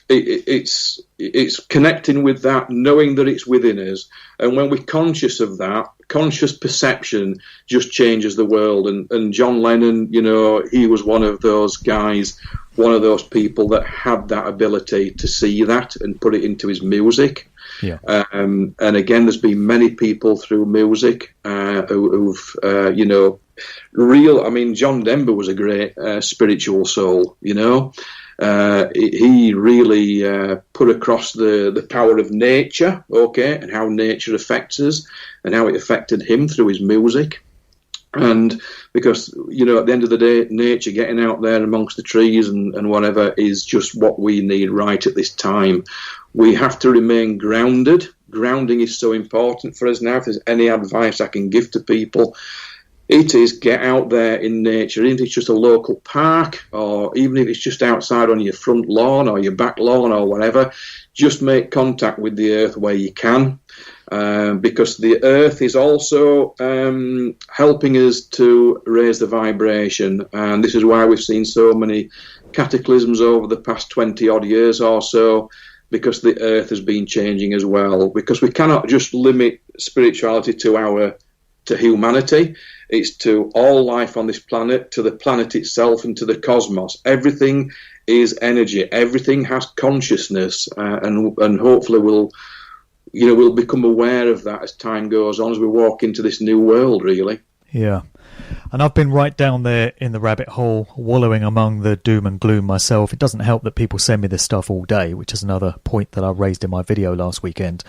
it's connecting with that, knowing that it's within us, and when we're conscious of that, conscious perception just changes the world. And John Lennon, he was one of those guys, one of those people that had that ability to see that and put it into his music. Yeah. And again, there's been many people through music who've John Denver was a great spiritual soul. He really put across the power of nature, and how nature affects us, and how it affected him through his music. And because, at the end of the day, nature, getting out there amongst the trees and whatever, is just what we need right at this time. We have to remain grounded. Grounding is so important for us now. If there's any advice I can give to people, it is get out there in nature, even if it's just a local park, or even if it's just outside on your front lawn or your back lawn or whatever. Just make contact with the earth where you can, because the earth is also helping us to raise the vibration. And this is why we've seen so many cataclysms over the past 20 odd years or so, because the earth has been changing as well. Because we cannot just limit spirituality to humanity. It's to all life on this planet, to the planet itself, and to the cosmos. Everything is energy. Everything has consciousness, and hopefully we'll become aware of that as time goes on, as we walk into this new world, really. Yeah. And I've been right down there in the rabbit hole, wallowing among the doom and gloom myself. It doesn't help that people send me this stuff all day, which is another point that I raised in my video last weekend.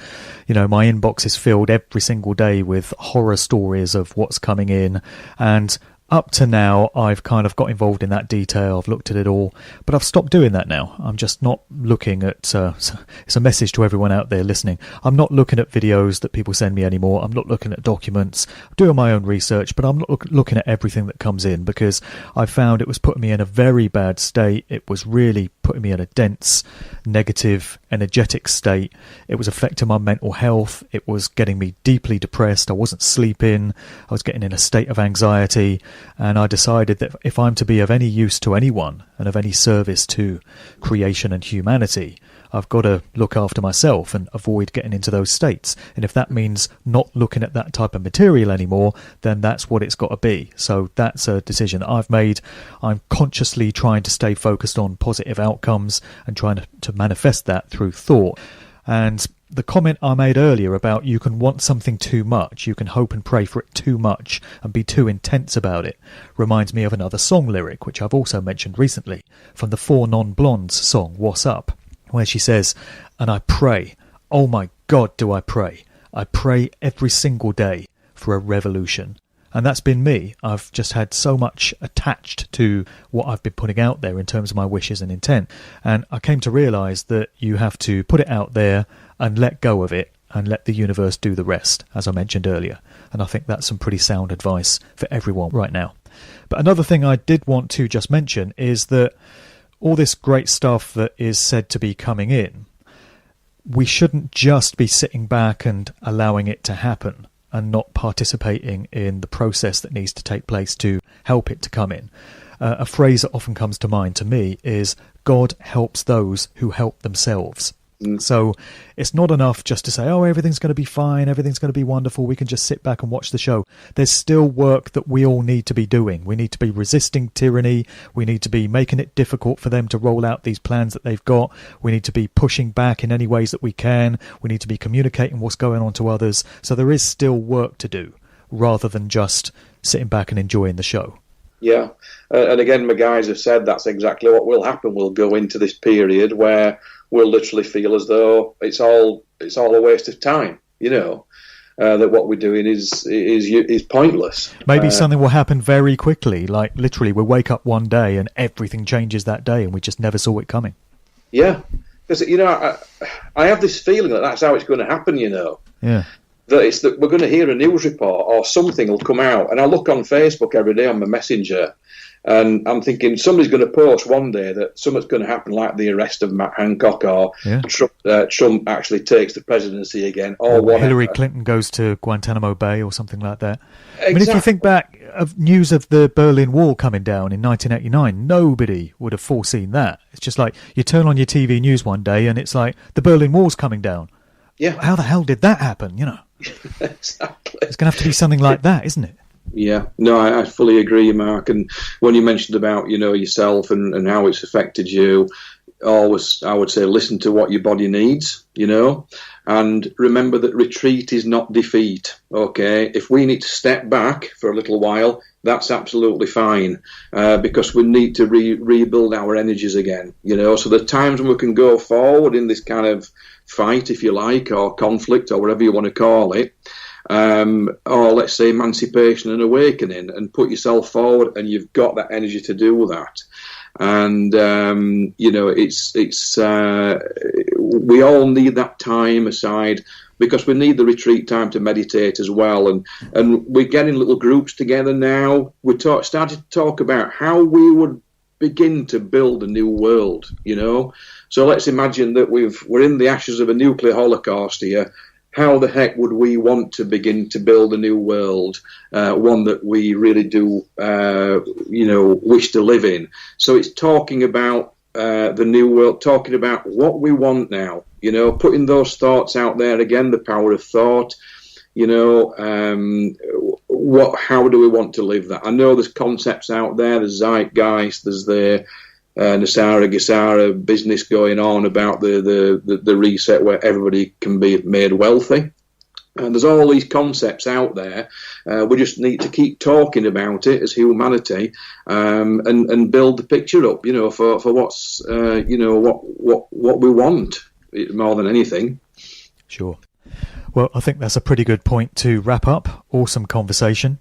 My inbox is filled every single day with horror stories of what's coming in, and up to now, I've kind of got involved in that detail. I've looked at it all, but I've stopped doing that now. I'm just not looking at, it's a message to everyone out there listening. I'm not looking at videos that people send me anymore. I'm not looking at documents. I'm doing my own research, but I'm not looking at everything that comes in, because I found it was putting me in a very bad state. It was really putting me in a dense, negative, energetic state. It was affecting my mental health. It was getting me deeply depressed. I wasn't sleeping. I was getting in a state of anxiety. And I decided that if I'm to be of any use to anyone and of any service to creation and humanity, I've got to look after myself and avoid getting into those states. And if that means not looking at that type of material anymore, then that's what it's got to be. So that's a decision that I've made. I'm consciously trying to stay focused on positive outcomes and trying to manifest that through thought. And the comment I made earlier about you can want something too much, you can hope and pray for it too much and be too intense about it, reminds me of another song lyric, which I've also mentioned recently, from the Four Non-Blondes song, What's Up, where she says, and I pray, oh my God, do I pray every single day for a revolution. And that's been me. I've just had so much attached to what I've been putting out there in terms of my wishes and intent. And I came to realise that you have to put it out there and let go of it and let the universe do the rest, as I mentioned earlier. And I think that's some pretty sound advice for everyone right now. But another thing I did want to just mention is that all this great stuff that is said to be coming in, we shouldn't just be sitting back and allowing it to happen and not participating in the process that needs to take place to help it to come in. A phrase that often comes to mind to me is, God helps those who help themselves. So it's not enough just to say, oh, everything's going to be fine, everything's going to be wonderful, we can just sit back and watch the show. There's still work that we all need to be doing. We need to be resisting tyranny. We need to be making it difficult for them to roll out these plans that they've got. We need to be pushing back in any ways that we can. We need to be communicating what's going on to others. So there is still work to do, rather than just sitting back and enjoying the show. Yeah, and again, my guys have said that's exactly what will happen. We'll go into this period where we'll literally feel as though it's all a waste of time. That what we're doing is pointless. Maybe something will happen very quickly, like literally we'll wake up one day and everything changes that day, and we just never saw it coming. Yeah, because I have this feeling that that's how it's going to happen. Yeah. that it's that we're going to hear a news report or something will come out. And I look on Facebook every day on my messenger, and I'm thinking somebody's going to post one day that something's going to happen, like the arrest of Matt Hancock, or Trump actually takes the presidency again, or whatever. Hillary Clinton goes to Guantanamo Bay or something like that. Exactly. I mean, if you think back of news of the Berlin Wall coming down in 1989, nobody would have foreseen that. It's just like you turn on your TV news one day and it's like the Berlin Wall's coming down. Yeah. How the hell did that happen, Exactly. It's going to have to be something like that, isn't it? Yeah, no, I fully agree, Mark. And when you mentioned about, yourself and how it's affected you, always, I would say, listen to what your body needs, and remember that retreat is not defeat, okay? If we need to step back for a little while, that's absolutely fine, because we need to rebuild our energies again, So the times when we can go forward in this kind of fight, if you like, or conflict, or whatever you want to call it, or let's say emancipation and awakening, and put yourself forward, and you've got that energy to do that. And it's we all need that time aside, because we need the retreat time to meditate as well. And we're getting little groups together now. We started to talk about how we would begin to build a new world. So let's imagine that we're in the ashes of a nuclear holocaust here. How the heck would we want to begin to build a new world, one that we really do, wish to live in? So it's talking about the new world, talking about what we want now, putting those thoughts out there again, the power of thought, how do we want to live that? I know there's concepts out there, there's zeitgeist, there's the Nasara Gisara business going on about the reset where everybody can be made wealthy. And there's all these concepts out there. We just need to keep talking about it as humanity, and build the picture up, for what's, what we want more than anything. Sure. Well, I think that's a pretty good point to wrap up. Awesome conversation.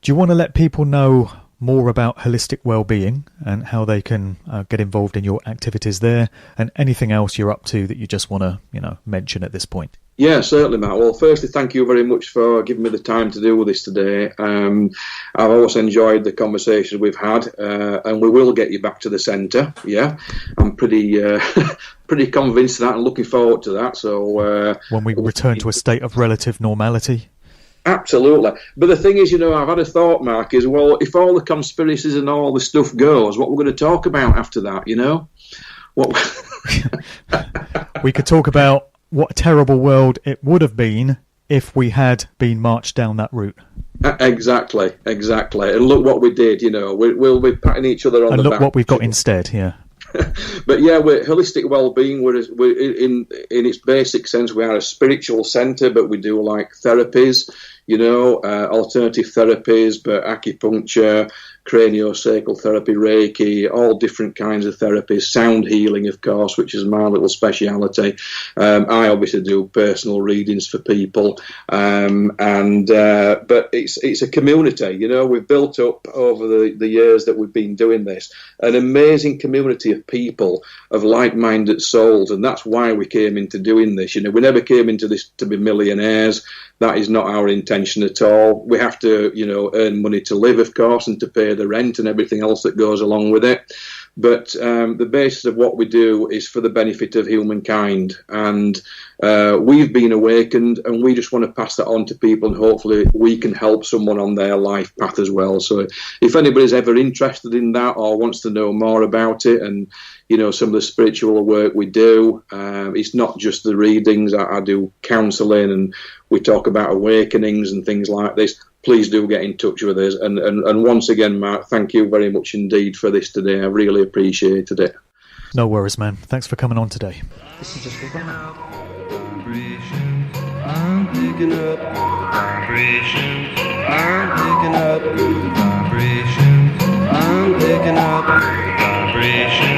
Do you want to let people know more about holistic well-being and how they can get involved in your activities there, and anything else you're up to that you just want to, mention at this point? Yeah, certainly, Matt. Well, firstly, thank you very much for giving me the time to do this today. I've also enjoyed the conversation we've had, and we will get you back to the centre. Yeah, I'm pretty pretty convinced of that and looking forward to that. So when we return to a state of relative normality. Absolutely. But the thing is, I've had a thought, Mark, is, well, if all the conspiracies and all the stuff goes, what we're going to talk about after that, What we could talk about what a terrible world it would have been if we had been marched down that route. Exactly. And look what we did, we'll be patting each other on the back. And look what we've got instead, yeah. But yeah, we're holistic well-being. We're in its basic sense, we are a spiritual centre, but we do like therapies, alternative therapies, but acupuncture, craniosacral therapy, Reiki, all different kinds of therapies, sound healing, of course, which is my little speciality. I obviously do personal readings for people, but it's a community. We've built up over the years that we've been doing this an amazing community of people, of like-minded souls, and that's why we came into doing this. We never came into this to be millionaires. That is not our intention at all. We have to, earn money to live, of course, and to pay the rent and everything else that goes along with it. But the basis of what we do is for the benefit of humankind. And we've been awakened, and we just want to pass that on to people, and hopefully we can help someone on their life path as well. So if anybody's ever interested in that or wants to know more about it, and some of the spiritual work we do, it's not just the readings. I do counselling, and we talk about awakenings and things like this. Please do get in touch with us. And once again, Mark, thank you very much indeed for this today. I really appreciated it. No worries, man. Thanks for coming on today. This is just for fun. I'm picking up vibrations. I'm picking up good vibrations. I'm picking up vibrations.